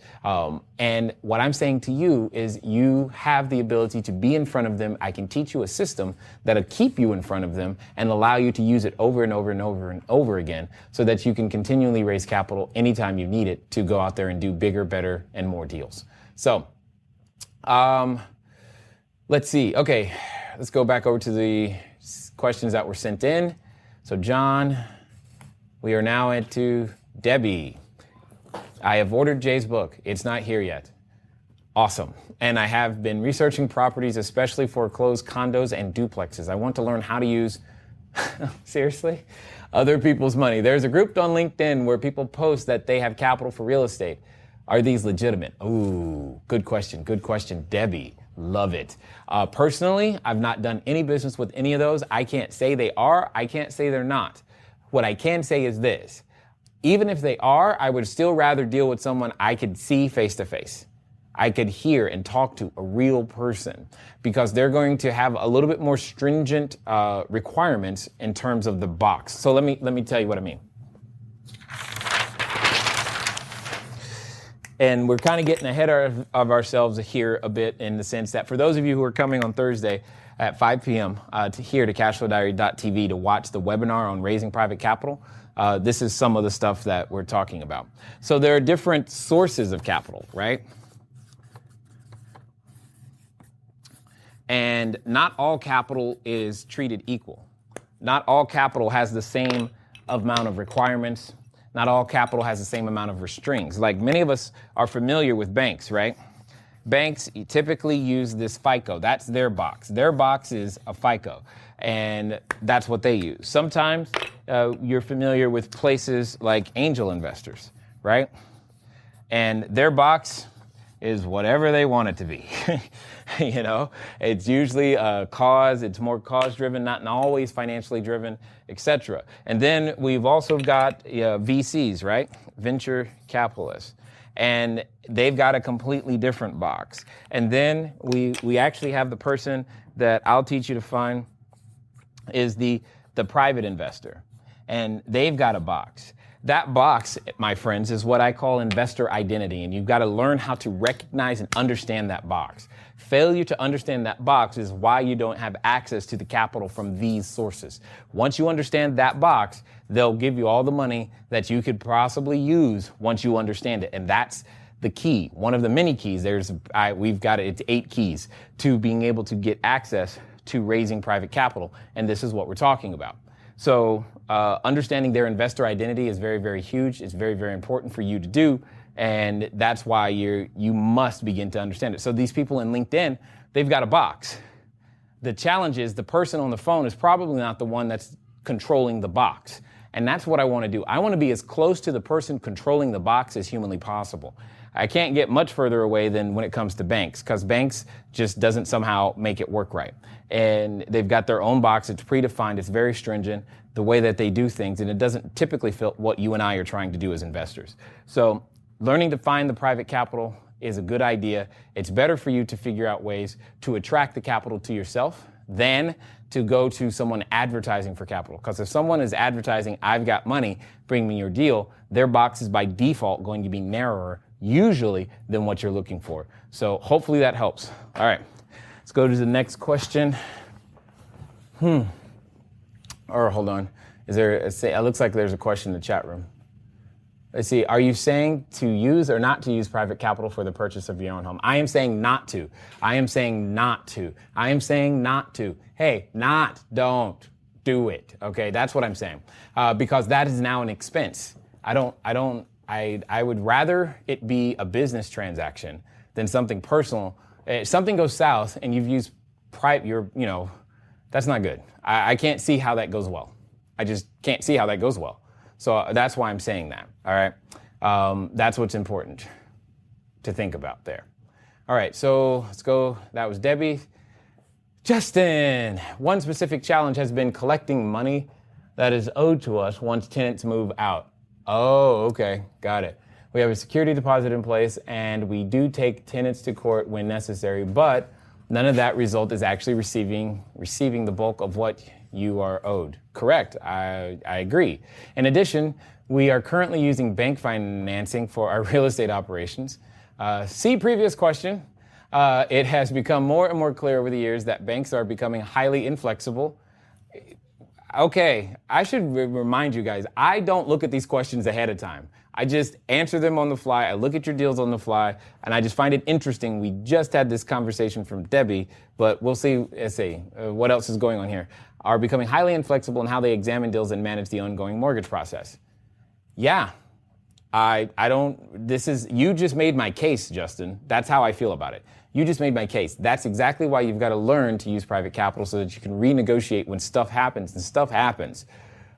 And what I'm saying to you is you have the ability to be in front of them. I can teach you a system that'll keep you in front of them and allow you to use it over and over and over and over again so that you can continually raise capital anytime you need it to go out there and do bigger, better, and more deals. So, let's see. Okay. Let's go back over to the questions that were sent in. So, John, we are now into Debbie. I have ordered Jay's book. It's not here yet. Awesome. And I have been researching properties, especially foreclosed condos and duplexes. I want to learn how to use, seriously, other people's money. There's a group on LinkedIn where people post that they have capital for real estate. Are these legitimate? Ooh, good question. Good question, Debbie. Love it. Personally, I've not done any business with any of those. I can't say they are. I can't say they're not. What I can say is this. Even if they are, I would still rather deal with someone I could see face to face. I could hear and talk to a real person because they're going to have a little bit more stringent requirements in terms of the box. So let me tell you what I mean. And we're kind of getting ahead of ourselves here a bit in the sense that for those of you who are coming on Thursday at 5 p.m. To CashFlowDiary.tv to watch the webinar on raising private capital, this is some of the stuff that we're talking about. So there are different sources of capital, right? And not all capital is treated equal. Not all capital has the same amount of requirements. Not all capital has the same amount of restraints. Like many of us are familiar with banks, right? Banks typically use this FICO. That's their box. Their box is a FICO, and that's what they use. Sometimes you're familiar with places like angel investors, right? and their box is whatever they want it to be. You know, it's usually a cause, it's more cause driven, not always financially driven, etc. And then we've also got VCs, right? Venture capitalists. And they've got a completely different box. And then we actually have the person that I'll teach you to find is the private investor. And they've got a box. That box, my friends, is what I call investor identity, and you've got to learn how to recognize and understand that box. Failure to understand that box is why you don't have access to the capital from these sources. Once you understand that box, they'll give you all the money that you could possibly use once you understand it, and that's the key. One of the many keys. We've got it. It's 8 keys to being able to get access to raising private capital, and this is what we're talking about. So understanding their investor identity is very, very huge. It's very, very important for you to do. And that's why you must begin to understand it. So these people in LinkedIn, they've got a box. The challenge is the person on the phone is probably not the one that's controlling the box. And that's what I want to do. I want to be as close to the person controlling the box as humanly possible. I can't get much further away than when it comes to banks, because banks just doesn't somehow make it work right. And they've got their own box. It's predefined. It's very stringent, the way that they do things, and it doesn't typically fit what you and I are trying to do as investors. So learning to find the private capital is a good idea. It's better for you to figure out ways to attract the capital to yourself than to go to someone advertising for capital. Because if someone is advertising, I've got money, bring me your deal, their box is by default going to be narrower usually than what you're looking for. So hopefully that helps. All right, let's go to the next question. Or hold on. It looks like there's a question in the chat room. Let's see. Are you saying to use or not to use private capital for the purchase of your own home? I am saying not to. I am saying not to. I am saying not to. Hey, don't do it. Okay, that's what I'm saying. Because that is now an expense. I would rather it be a business transaction than something personal. If something goes south and you've used that's not good. I can't see how that goes well. I just can't see how that goes well. So that's why I'm saying that, all right? That's what's important to think about there. All right, so let's go. That was Debbie. Justin, one specific challenge has been collecting money that is owed to us once tenants move out. Oh, okay, got it. We have a security deposit in place, and we do take tenants to court when necessary, but none of that result is actually receiving the bulk of what you are owed. Correct, I agree. In addition, we are currently using bank financing for our real estate operations. See previous question. It has become more and more clear over the years that banks are becoming highly inflexible. Okay, I should remind you guys, I don't look at these questions ahead of time. I just answer them on the fly. I look at your deals on the fly, and I just find it interesting. We just had this conversation from Debbie, but we'll see. Let's see what else is going on here. Are becoming highly inflexible in how they examine deals and manage the ongoing mortgage process. Yeah, you just made my case, Justin. That's how I feel about it. You just made my case. That's exactly why you've got to learn to use private capital so that you can renegotiate when stuff happens, and stuff happens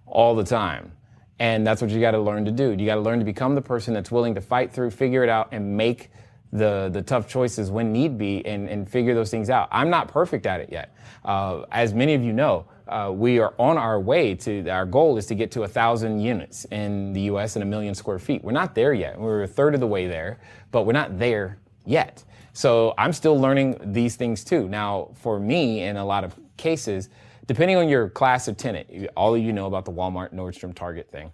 all the time. And that's what you got to learn to do. You got to learn to become the person that's willing to fight through, figure it out, and make the tough choices when need be, and figure those things out. I'm not perfect at it yet. As many of you know, we are on our way to, our goal is to get to 1,000 units in the US and 1 million square feet. We're not there yet. We're a third of the way there, but we're not there yet. So I'm still learning these things too. Now, for me, in a lot of cases, depending on your class of tenant, all of you know about the Walmart, Nordstrom, Target thing.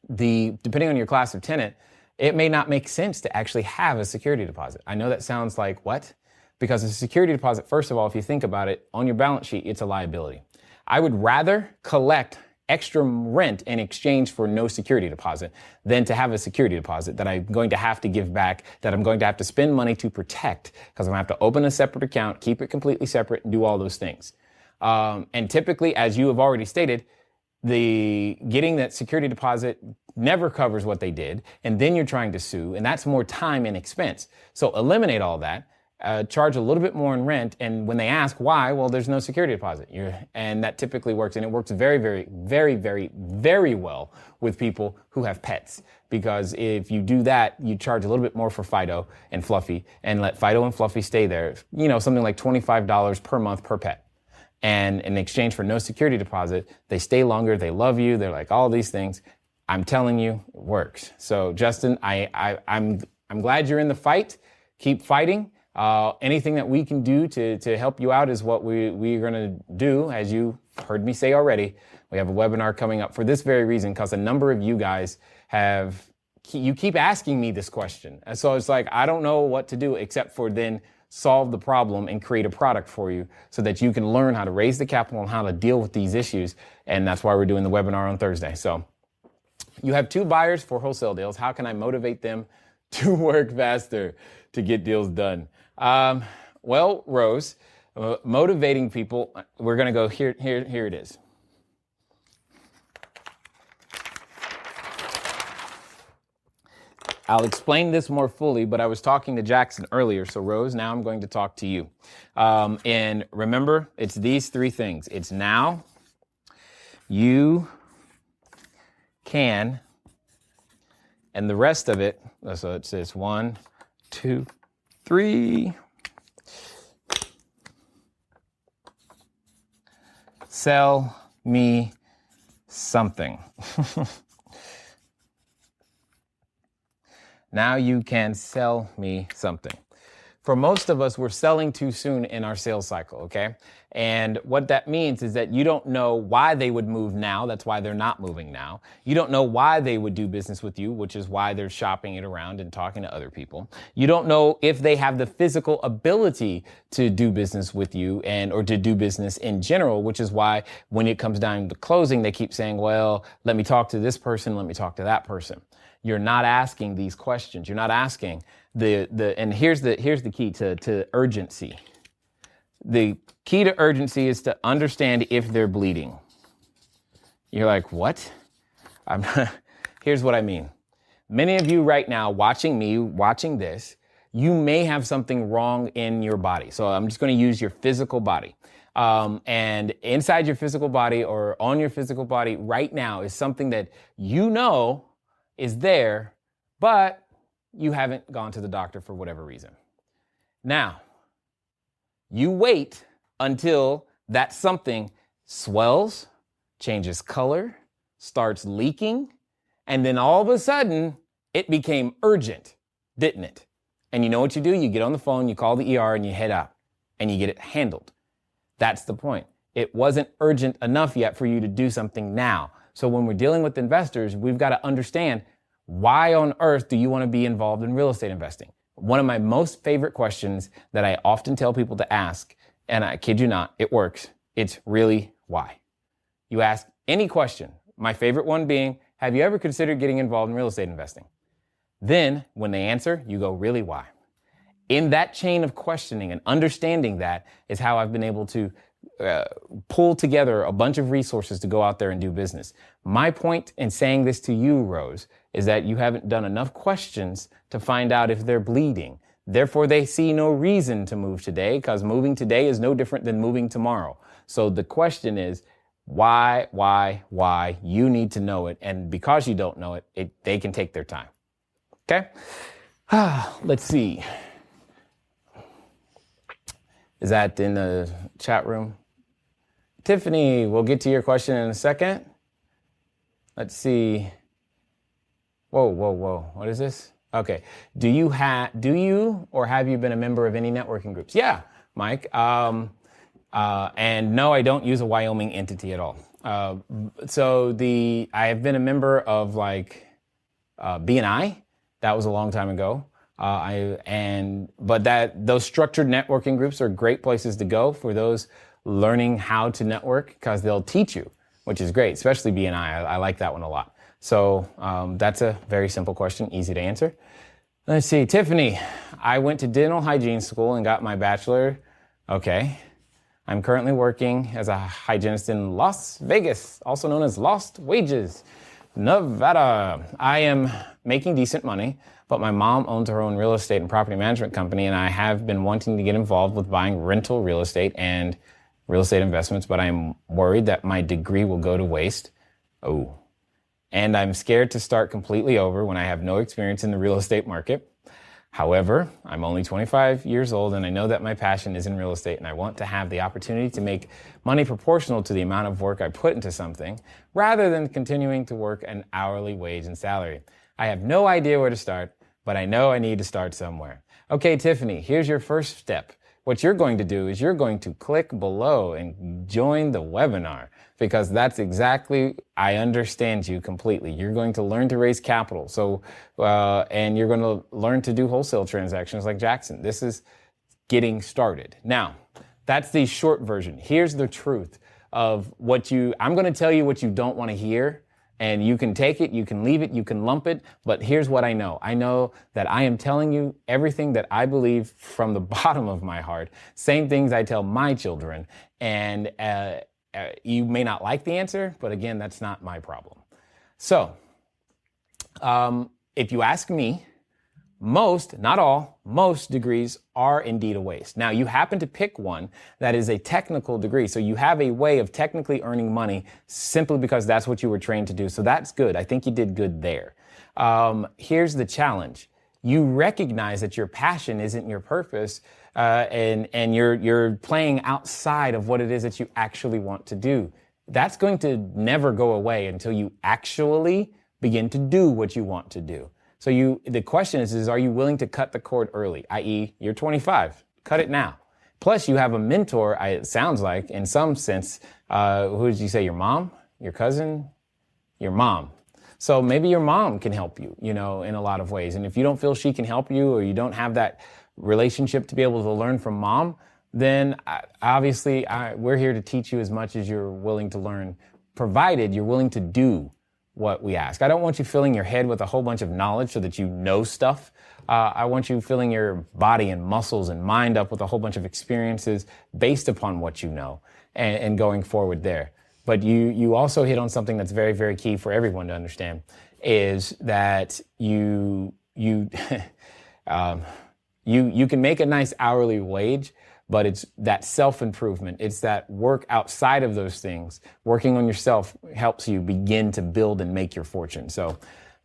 Depending on your class of tenant, it may not make sense to actually have a security deposit. I know that sounds like, what? Because a security deposit, first of all, if you think about it, on your balance sheet, it's a liability. I would rather collect extra rent in exchange for no security deposit than to have a security deposit that I'm going to have to give back, that I'm going to have to spend money to protect, because I'm going to have to open a separate account, keep it completely separate, and do all those things. And typically, as you have already stated, getting that security deposit never covers what they did, and then you're trying to sue, and that's more time and expense. So eliminate all that. charge a little bit more in rent. And when they ask why, well, there's no security deposit. And that typically works. And it works very, very, very, very, very well with people who have pets. Because if you do that, you charge a little bit more for Fido and Fluffy and let Fido and Fluffy stay there. Something like $25 per month per pet. And in exchange for no security deposit, they stay longer, they love you, they're like all these things. I'm telling you, it works. So Justin, I'm glad you're in the fight. Keep fighting. Anything that we can do to help you out is what we're going to do. As you heard me say already, we have a webinar coming up for this very reason, because a number of you guys you keep asking me this question. And so it's like, I don't know what to do except for then solve the problem and create a product for you so that you can learn how to raise the capital and how to deal with these issues. And that's why we're doing the webinar on Thursday. So you have 2 buyers for wholesale deals. How can I motivate them to work faster to get deals done? Well, Rose, motivating people, we're going to go here it is. I'll explain this more fully, but I was talking to Jackson earlier. So Rose, now I'm going to talk to you. And remember, it's these 3 things. It's now, you, can, and the rest of it, so it says 1, 2, 3. Sell me something. Now you can sell me something. For most of us, we're selling too soon in our sales cycle, okay? And what that means is that you don't know why they would move now. That's why they're not moving now. You don't know why they would do business with you, which is why they're shopping it around and talking to other people. You don't know if they have the physical ability to do business with you or to do business in general, which is why when it comes down to closing, they keep saying, well, let me talk to this person, let me talk to that person. You're not asking these questions. You're not asking and here's the key to urgency. The key to urgency is to understand if they're bleeding. You're like, what? Here's what I mean. Many of you right now watching this, you may have something wrong in your body. So I'm just going to use your physical body. And inside your physical body or on your physical body right now is something that you know is there, but you haven't gone to the doctor for whatever reason. Now, you wait until that something swells, changes color, starts leaking, and then all of a sudden, it became urgent, didn't it? And you know what you do? You get on the phone, you call the ER, and you head out, and you get it handled. That's the point. It wasn't urgent enough yet for you to do something now. So when we're dealing with investors, we've got to understand, why on earth do you want to be involved in real estate investing? One of my most favorite questions that I often tell people to ask, and I kid you not, it works. It's really why. You ask any question. My favorite one being, have you ever considered getting involved in real estate investing? Then when they answer, you go, really why? In that chain of questioning and understanding that is how I've been able to pull together a bunch of resources to go out there and do business. My point in saying this to you, Rose, is that you haven't done enough questions to find out if they're bleeding. Therefore, they see no reason to move today, because moving today is no different than moving tomorrow. So the question is, why? You need to know it. And because you don't know it, they can take their time. Okay? Let's see. Is that in the chat room? Tiffany, we'll get to your question in a second. Let's see. Whoa. What is this? Okay. Do you or have you been a member of any networking groups? Yeah, Mike. And no, I don't use a Wyoming entity at all. I have been a member of BNI. That was a long time ago. Those structured networking groups are great places to go for those learning how to network, because they'll teach you, which is great, especially BNI. I like that one a lot. So that's a very simple question, easy to answer. Let's see, Tiffany, I went to dental hygiene school and got my bachelor. Okay. I'm currently working as a hygienist in Las Vegas, also known as Lost Wages. Nevada. I am making decent money, but my mom owns her own real estate and property management company, and I have been wanting to get involved with buying rental real estate and real estate investments, but I'm worried that my degree will go to waste. Oh. And I'm scared to start completely over when I have no experience in the real estate market. However, I'm only 25 years old, and I know that my passion is in real estate, and I want to have the opportunity to make money proportional to the amount of work I put into something, rather than continuing to work an hourly wage and salary. I have no idea where to start, but I know I need to start somewhere. Okay, Tiffany, here's your first step. What you're going to do is you're going to click below and join the webinar, because that's exactly, I understand you completely. You're going to learn to raise capital. And you're going to learn to do wholesale transactions like Jackson. This is getting started. Now, that's the short version. Here's the truth of I'm going to tell you what you don't want to hear. And you can take it, you can leave it, you can lump it, but here's what I know. I know that I am telling you everything that I believe from the bottom of my heart, same things I tell my children, and you may not like the answer, but again, that's not my problem. So, if you ask me, most, not all, most degrees are indeed a waste. Now, you happen to pick one that is a technical degree, so you have a way of technically earning money simply because that's what you were trained to do. So that's good. I think you did good there. Here's the challenge. You recognize that your passion isn't your purpose, and you're playing outside of what it is that you actually want to do. That's going to never go away until you actually begin to do what you want to do. So the question is, are you willing to cut the cord early? I.e., you're 25, cut it now. Plus, you have a mentor, it sounds like, in some sense. Who did you say, your mom, your cousin, your mom? So maybe your mom can help you, in a lot of ways. And if you don't feel she can help you, or you don't have that relationship to be able to learn from mom, then obviously we're here to teach you as much as you're willing to learn, provided you're willing to do what we ask. I don't want you filling your head with a whole bunch of knowledge so that you know stuff. I want you filling your body and muscles and mind up with a whole bunch of experiences based upon what you know, and going forward there. But you also hit on something that's very, very key for everyone to understand, is that you can make a nice hourly wage, but it's that self-improvement. It's that work outside of those things. Working on yourself helps you begin to build and make your fortune. So,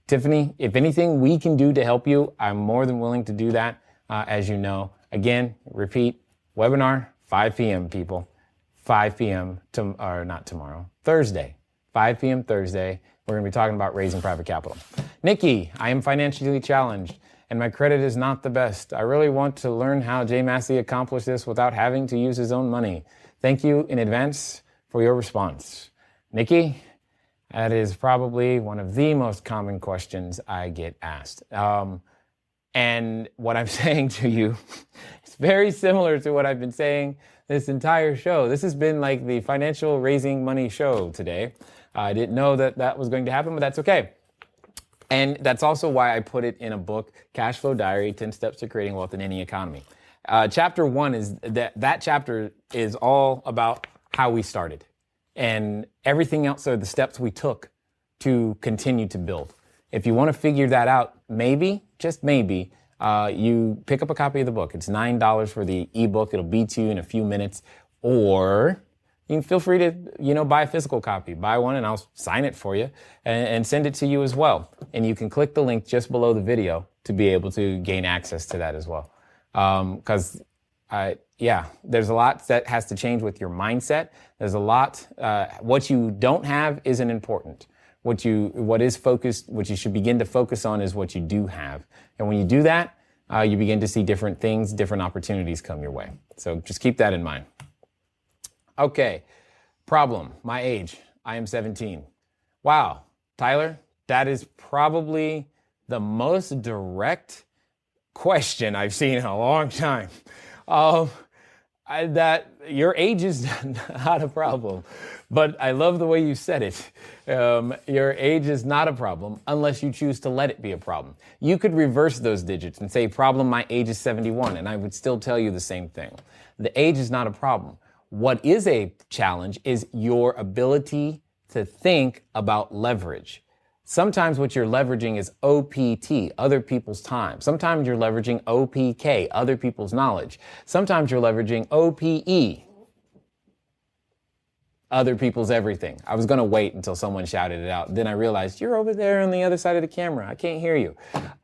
Tiffany, if anything we can do to help you, I'm more than willing to do that, as you know. Again, repeat, webinar, 5 p.m., people. 5 p.m., not tomorrow, Thursday. 5 p.m. Thursday, we're going to be talking about raising private capital. Nikki, I am financially challenged, and my credit is not the best. I really want to learn how Jay Massey accomplished this without having to use his own money. Thank you in advance for your response. Nikki, that is probably one of the most common questions I get asked. And what I'm saying to you is very similar to what I've been saying this entire show. This has been like the financial raising money show today. I didn't know that was going to happen, but that's okay. And that's also why I put it in a book, CashFlowDiary, 10 Steps to Creating Wealth in Any Economy. Chapter 1 is that chapter is all about how we started. And everything else are the steps we took to continue to build. If you want to figure that out, maybe, just maybe, you pick up a copy of the book. It's $9 for the ebook. It'll be to you in a few minutes. Or you can feel free to, buy a physical copy. Buy one and I'll sign it for you and send it to you as well. And you can click the link just below the video to be able to gain access to that as well. Because there's a lot that has to change with your mindset. There's a lot, what you don't have isn't important. What you should begin to focus on is what you do have. And when you do that, you begin to see different things, different opportunities come your way. So just keep that in mind. Okay. Problem, my age. I am 17. Wow. Tyler, that is probably the most direct question I've seen in a long time. That your age is not a problem, but I love the way you said it. Your age is not a problem unless you choose to let it be a problem. You could reverse those digits and say, problem, my age is 71, and I would still tell you the same thing. The age is not a problem. What is a challenge is your ability to think about leverage. Sometimes what you're leveraging is OPT, other people's time. Sometimes you're leveraging OPK, other people's knowledge. Sometimes you're leveraging OPE, other people's everything. I was going to wait until someone shouted it out. Then I realized you're over there on the other side of the camera. I can't hear you.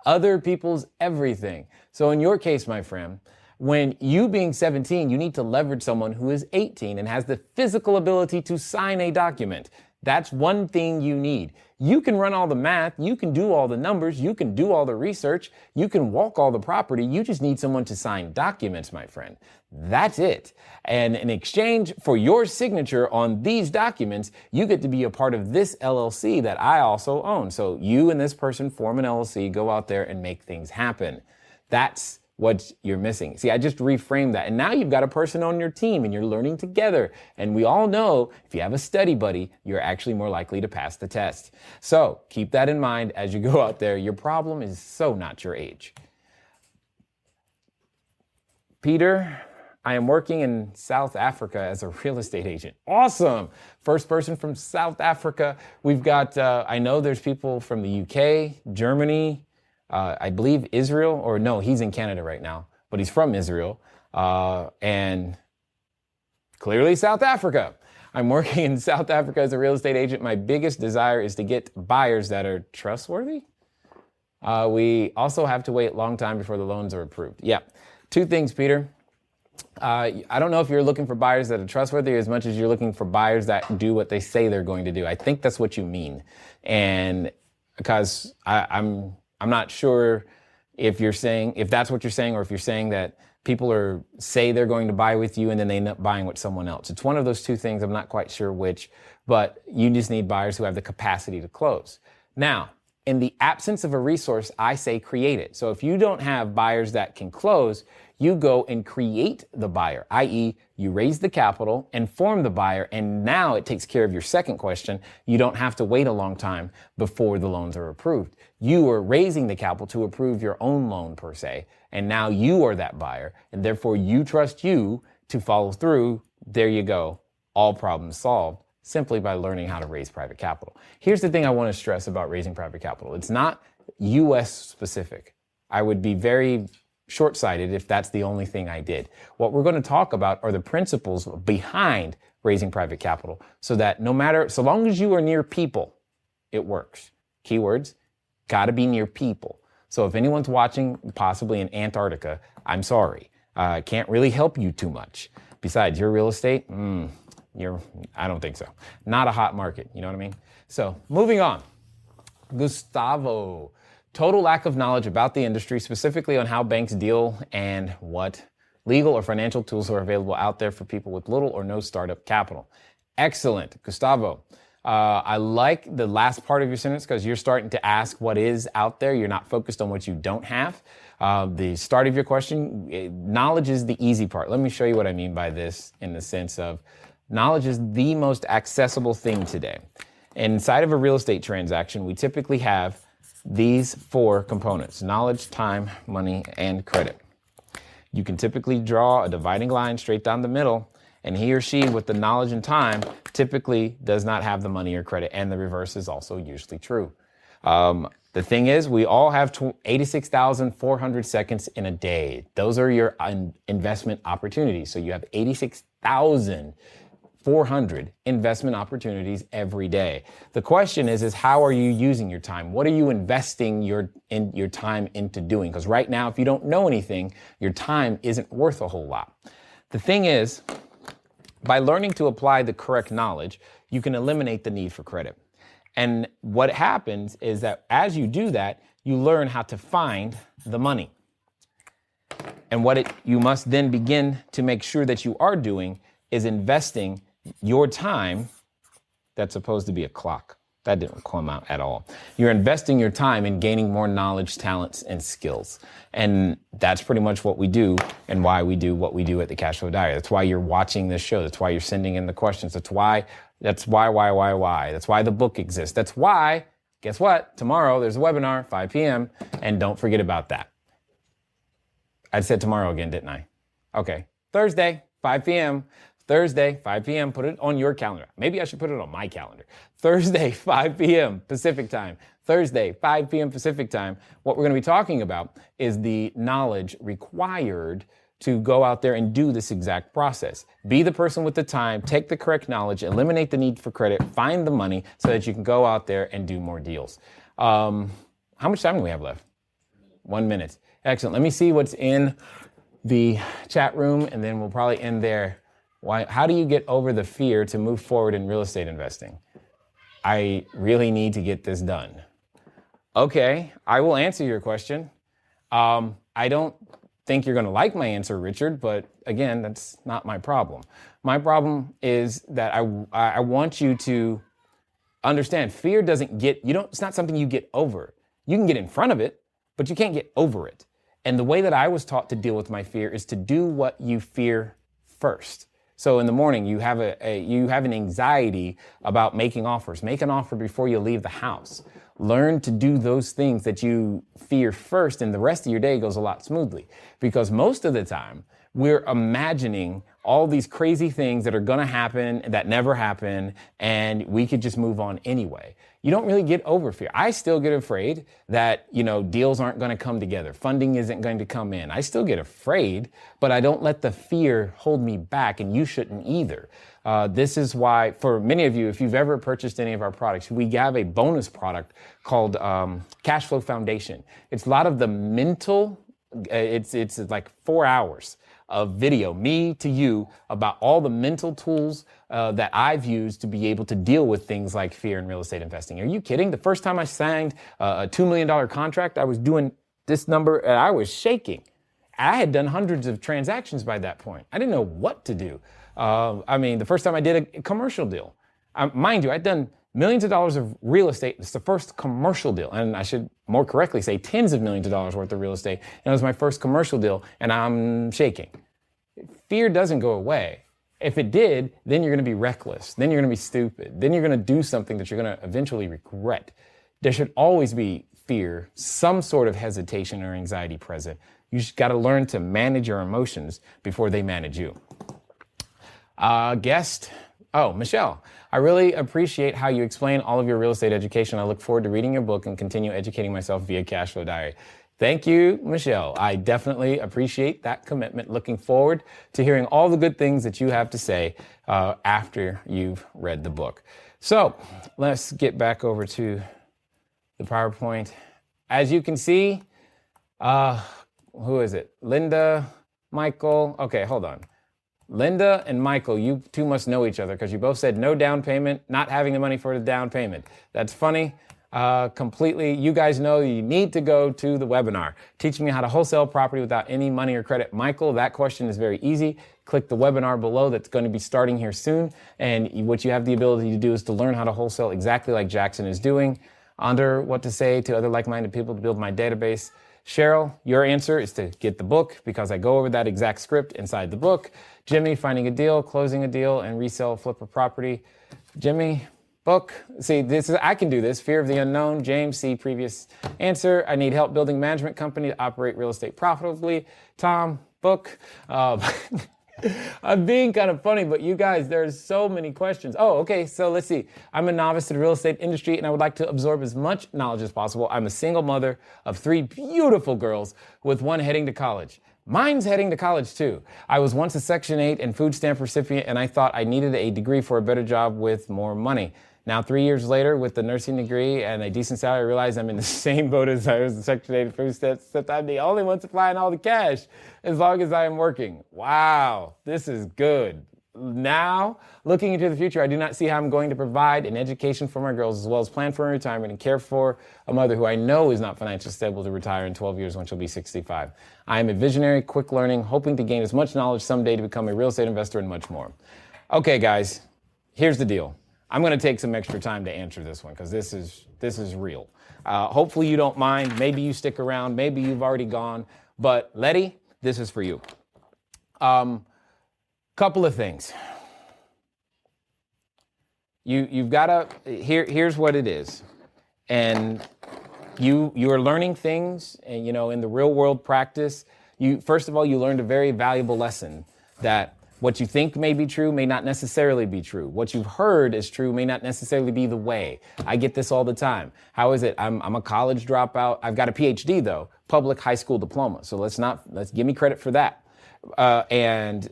Other people's everything. So in your case, my friend, when you being 17, you need to leverage someone who is 18 and has the physical ability to sign a document. That's one thing you need. You can run all the math, you can do all the numbers, you can do all the research, you can walk all the property. You just need someone to sign documents, my friend. That's it. And in exchange for your signature on these documents, you get to be a part of this LLC that I also own. So you and this person form an LLC, go out there and make things happen. That's what you're missing. See, I just reframed that. And now you've got a person on your team and you're learning together. And we all know if you have a study buddy, you're actually more likely to pass the test. So keep that in mind as you go out there. Your problem is so not your age. Peter, I am working in South Africa as a real estate agent. Awesome. First person from South Africa. We've got, I know there's people from the UK, Germany, I believe Israel, or no, he's in Canada right now, but he's from Israel, and clearly South Africa. I'm working in South Africa as a real estate agent. My biggest desire is to get buyers that are trustworthy. We also have to wait a long time before the loans are approved. Yeah, two things, Peter. I don't know if you're looking for buyers that are trustworthy as much as you're looking for buyers that do what they say they're going to do. I think that's what you mean. And because I'm not sure if that's what you're saying, or if you're saying that people say they're going to buy with you and then they end up buying with someone else. It's one of those two things. I'm not quite sure which, but you just need buyers who have the capacity to close. Now, in the absence of a resource, I say create it. So if you don't have buyers that can close, you go and create the buyer, i.e. you raise the capital and form the buyer. And now it takes care of your second question. You don't have to wait a long time before the loans are approved. You are raising the capital to approve your own loan per se. And now you are that buyer. And therefore you trust you to follow through. There you go. All problems solved simply by learning how to raise private capital. Here's the thing I want to stress about raising private capital. It's not US specific. I would be very short-sighted if that's the only thing I did. What we're going to talk about are the principles behind raising private capital so that so long as you are near people, it works. Keywords, got to be near people. So if anyone's watching, possibly in Antarctica, I'm sorry. Can't really help you too much. Besides, your real estate, I don't think so. Not a hot market, you know what I mean? So moving on. Gustavo. Total lack of knowledge about the industry, specifically on how banks deal and what legal or financial tools are available out there for people with little or no startup capital. Excellent, Gustavo. I like the last part of your sentence because you're starting to ask what is out there. You're not focused on what you don't have. The start of your question, knowledge is the easy part. Let me show you what I mean by this in the sense of knowledge is the most accessible thing today. Inside of a real estate transaction, we typically have these four components: knowledge, time, money, and credit. You can typically draw a dividing line straight down the middle, and he or she with the knowledge and time typically does not have the money or credit, and the reverse is also usually true. The thing is, we all have 86,400 seconds in a day. Those are your investment opportunities. So you have 86,400 investment opportunities every day. The question is how are you using your time? What are you investing your time into doing? Because right now, if you don't know anything, your time isn't worth a whole lot. The thing is, by learning to apply the correct knowledge, you can eliminate the need for credit. And what happens is that as you do that, you learn how to find the money. And what you must then begin to make sure that you are doing is investing your time. That's supposed to be a clock. That didn't come out at all. You're investing your time in gaining more knowledge, talents, and skills. And that's pretty much what we do and why we do what we do at the CashFlow Diary. That's why you're watching this show. That's why you're sending in the questions. That's why. That's why the book exists. That's why, guess what? Tomorrow there's a webinar, 5 p.m. And don't forget about that. I said tomorrow again, didn't I? Okay. Thursday, 5 p.m. Thursday, 5 p.m., put it on your calendar. Maybe I should put it on my calendar. Thursday, 5 p.m. Pacific time. Thursday, 5 p.m. Pacific time. What we're going to be talking about is the knowledge required to go out there and do this exact process. Be the person with the time, take the correct knowledge, eliminate the need for credit, find the money so that you can go out there and do more deals. How much time do we have left? 1 minute. Excellent. Let me see what's in the chat room, and then we'll probably end there. How do you get over the fear to move forward in real estate investing? I really need to get this done. Okay, I will answer your question. I don't think you're going to like my answer, Richard, but again, that's not my problem. My problem is that I want you to understand fear doesn't it's not something you get over. You can get in front of it, but you can't get over it. And the way that I was taught to deal with my fear is to do what you fear first. So in the morning, you have an anxiety about making offers. Make an offer before you leave the house. Learn to do those things that you fear first, and the rest of your day goes a lot smoothly. Because most of the time, we're imagining all these crazy things that are going to happen that never happen, and we could just move on anyway. You don't really get over fear. I still get afraid that, deals aren't going to come together. Funding isn't going to come in. I still get afraid, but I don't let the fear hold me back, and you shouldn't either. This is why, for many of you, if you've ever purchased any of our products, we have a bonus product called CashFlow Foundation. It's a lot of the mental, it's like 4 hours of video, me to you, about all the mental tools that I've used to be able to deal with things like fear in real estate investing. Are you kidding? The first time I signed a $2 million contract, I was doing this number and I was shaking. I had done hundreds of transactions by that point. I didn't know what to do. The first time I did a commercial deal, mind you, I'd done millions of dollars of real estate. It's the first commercial deal. And I should more correctly say tens of millions of dollars worth of real estate. And it was my first commercial deal, and I'm shaking. Fear doesn't go away. If it did, then you're going to be reckless. Then you're going to be stupid. Then you're going to do something that you're going to eventually regret. There should always be fear, some sort of hesitation or anxiety present. You just got to learn to manage your emotions before they manage you. Michelle, I really appreciate how you explain all of your real estate education. I look forward to reading your book and continue educating myself via CashFlowDiary. Thank you, Michelle. I definitely appreciate that commitment. Looking forward to hearing all the good things that you have to say after you've read the book. So let's get back over to the PowerPoint. As you can see, who is it? Linda, Michael. Okay, hold on. Linda and Michael, you two must know each other because you both said no down payment, not having the money for the down payment. That's funny. Completely. You guys know you need to go to the webinar, teaching me how to wholesale property without any money or credit. Michael, that question is very easy. Click the webinar below that's going to be starting here soon. And what you have the ability to do is to learn how to wholesale exactly like Jackson is doing, under what to say to other like-minded people to build my database. Cheryl, your answer is to get the book because I go over that exact script inside the book. Jimmy, finding a deal, closing a deal, and resell, flip a property. Jimmy, book. See, I can do this. Fear of the unknown. James, see previous answer. I need help building a management company to operate real estate profitably. Tom, book. I'm being kind of funny, but you guys, there's so many questions. Oh, okay, so let's see. I'm a novice to the real estate industry, and I would like to absorb as much knowledge as possible. I'm a single mother of 3 beautiful girls, with one heading to college. Mine's heading to college, too. I was once a Section 8 and food stamp recipient, and I thought I needed a degree for a better job with more money. Now, 3 years later, with the nursing degree and a decent salary, I realize I'm in the same boat as I was a Section 8 and food stamp, except I'm the only one supplying all the cash as long as I am working. Wow, this is good. Now, looking into the future, I do not see how I'm going to provide an education for my girls as well as plan for a retirement and care for a mother who I know is not financially stable to retire in 12 years when she'll be 65. I am a visionary, quick learning, hoping to gain as much knowledge someday to become a real estate investor and much more. Okay, guys, here's the deal. I'm going to take some extra time to answer this one because this is real. Hopefully you don't mind. Maybe you stick around. Maybe you've already gone. But Letty, this is for you. Couple of things. You've got to, here's what it is. And you are learning things, and in the real world practice, first of all, you learned a very valuable lesson that What you think may be true may not necessarily be true. What you've heard is true may not necessarily be the way. I get this all the time. How is it? I'm a college dropout. I've got a PhD though, public high school diploma. So let's give me credit for that. And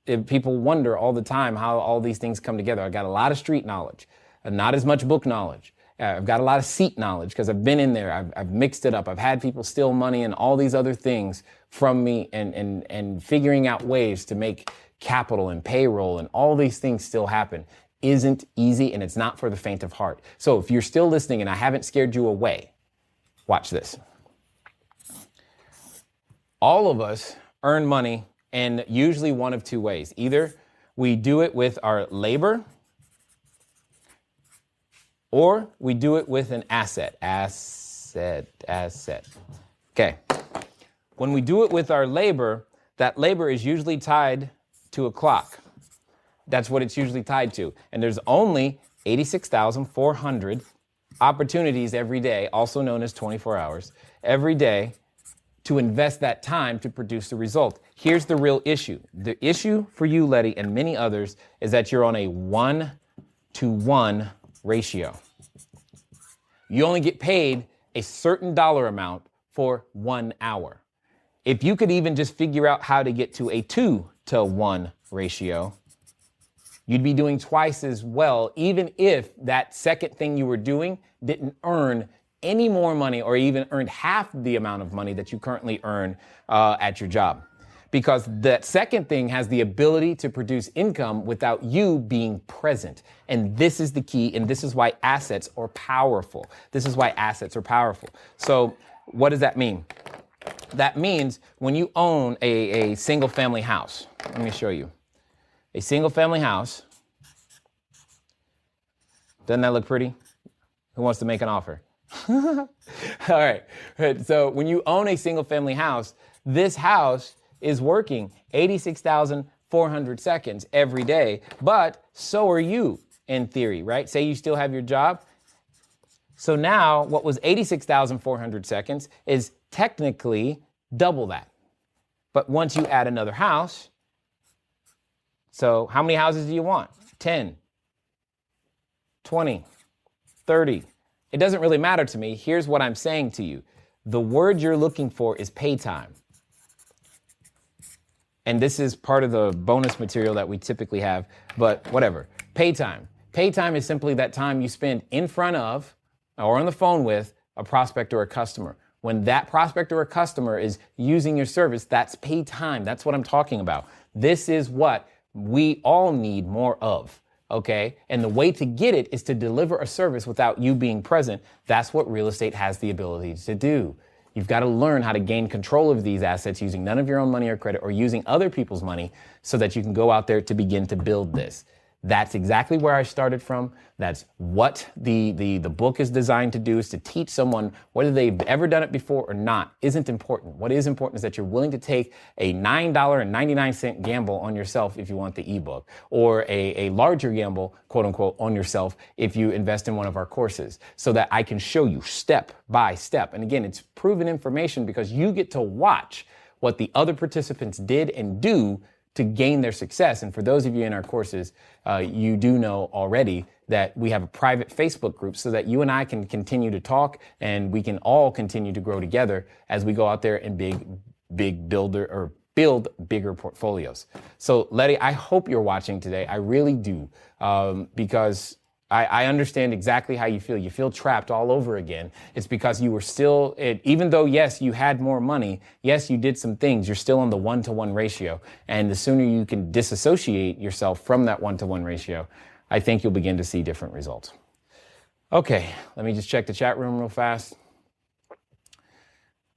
if people wonder all the time how all these things come together. I've got a lot of street knowledge, not as much book knowledge. I've got a lot of seat knowledge because I've been in there. I've mixed it up. I've had people steal money and all these other things from me and figuring out ways to make capital and payroll and all these things still happen isn't easy, and it's not for the faint of heart. So if you're still listening and I haven't scared you away, watch this. All of us earn money in usually one of two ways. Either we do it with our labor, or we do it with an asset. Okay. When we do it with our labor, that labor is usually tied to a clock. That's what it's usually tied to. And there's only 86,400 opportunities every day, also known as 24 hours, every day to invest that time to produce the result. Here's the real issue. The issue for you, Letty, and many others is that you're on a 1-to-1 ratio. You only get paid a certain dollar amount for 1 hour. If you could even just figure out how to get to a 2-to-1 ratio, you'd be doing twice as well, even if that second thing you were doing didn't earn any more money or even earned half the amount of money that you currently earn at your job. Because that second thing has the ability to produce income without you being present. And this is the key, and this is why assets are powerful. This is why assets are powerful. So what does that mean? That means when you own a single family house, let me show you. A single family house, doesn't that look pretty? Who wants to make an offer? All right. So when you own a single family house, this house is working 86,400 seconds every day, but so are you in theory, right? Say you still have your job. So now what was 86,400 seconds is technically double that. But once you add another house, so how many houses do you want? 10, 20, 30. It doesn't really matter to me. Here's what I'm saying to you. The word you're looking for is pay time. And this is part of the bonus material that we typically have, but whatever. Pay time. Pay time is simply that time you spend in front of or on the phone with a prospect or a customer. When that prospect or a customer is using your service, that's pay time. That's what I'm talking about. This is what we all need more of, okay? And the way to get it is to deliver a service without you being present. That's what real estate has the ability to do. You've got to learn how to gain control of these assets using none of your own money or credit or using other people's money so that you can go out there to begin to build this. That's exactly where I started from. That's what the book is designed to do, is to teach someone whether they've ever done it before or not isn't important. What is important is that you're willing to take a $9.99 gamble on yourself if you want the ebook, or a larger gamble, quote unquote, on yourself if you invest in one of our courses, so that I can show you step by step. And again, it's proven information because you get to watch what the other participants did and do to gain their success. And for those of you in our courses, you do know already that we have a private Facebook group so that you and I can continue to talk and we can all continue to grow together as we go out there and build bigger portfolios. So Letty, I hope you're watching today. I really do, because I understand exactly how you feel. You feel trapped all over again. It's because you were still, even though, yes, you had more money, yes, you did some things, you're still on the 1-to-1 ratio. And the sooner you can disassociate yourself from that 1-to-1 ratio, I think you'll begin to see different results. Okay, let me just check the chat room real fast.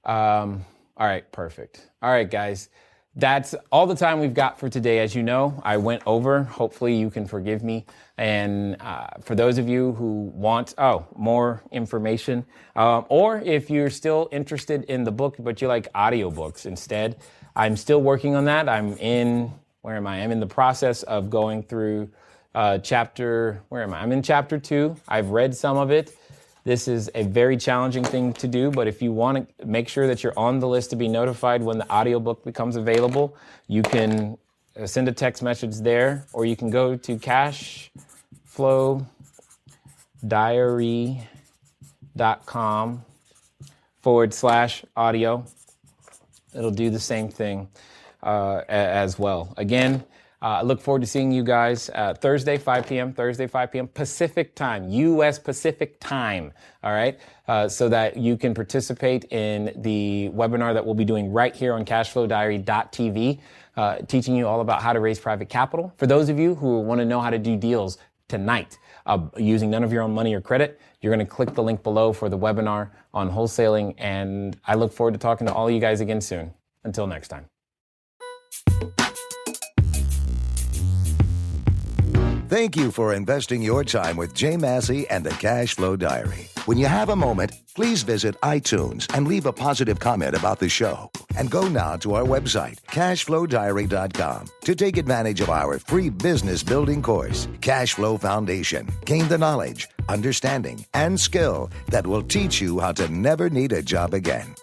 All right, perfect. All right, guys. That's all the time we've got for today. As you know, I went over. Hopefully you can forgive me. And for those of you who want more information, or if you're still interested in the book, but you like audiobooks instead, I'm still working on that. I'm in the process of going through I'm in chapter 2. I've read some of it. This is a very challenging thing to do, but if you want to make sure that you're on the list to be notified when the audiobook becomes available, you can send a text message there, or you can go to cashflowdiary.com/audio. It'll do the same thing as well. Again, I look forward to seeing you guys Thursday, 5 p.m. Pacific time, U.S. Pacific time, all right? So that you can participate in the webinar that we'll be doing right here on CashFlowDiary.tv, teaching you all about how to raise private capital. For those of you who want to know how to do deals tonight, using none of your own money or credit, you're going to click the link below for the webinar on wholesaling, and I look forward to talking to all of you guys again soon. Until next time.
Thank you for investing your time with Jay Massey and the Cash Flow Diary. When you have a moment, please visit iTunes and leave a positive comment about the show. And go now to our website, CashFlowDiary.com, to take advantage of our free business building course, Cash Flow Foundation. Gain the knowledge, understanding, and skill that will teach you how to never need a job again.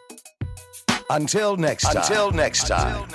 Until next time.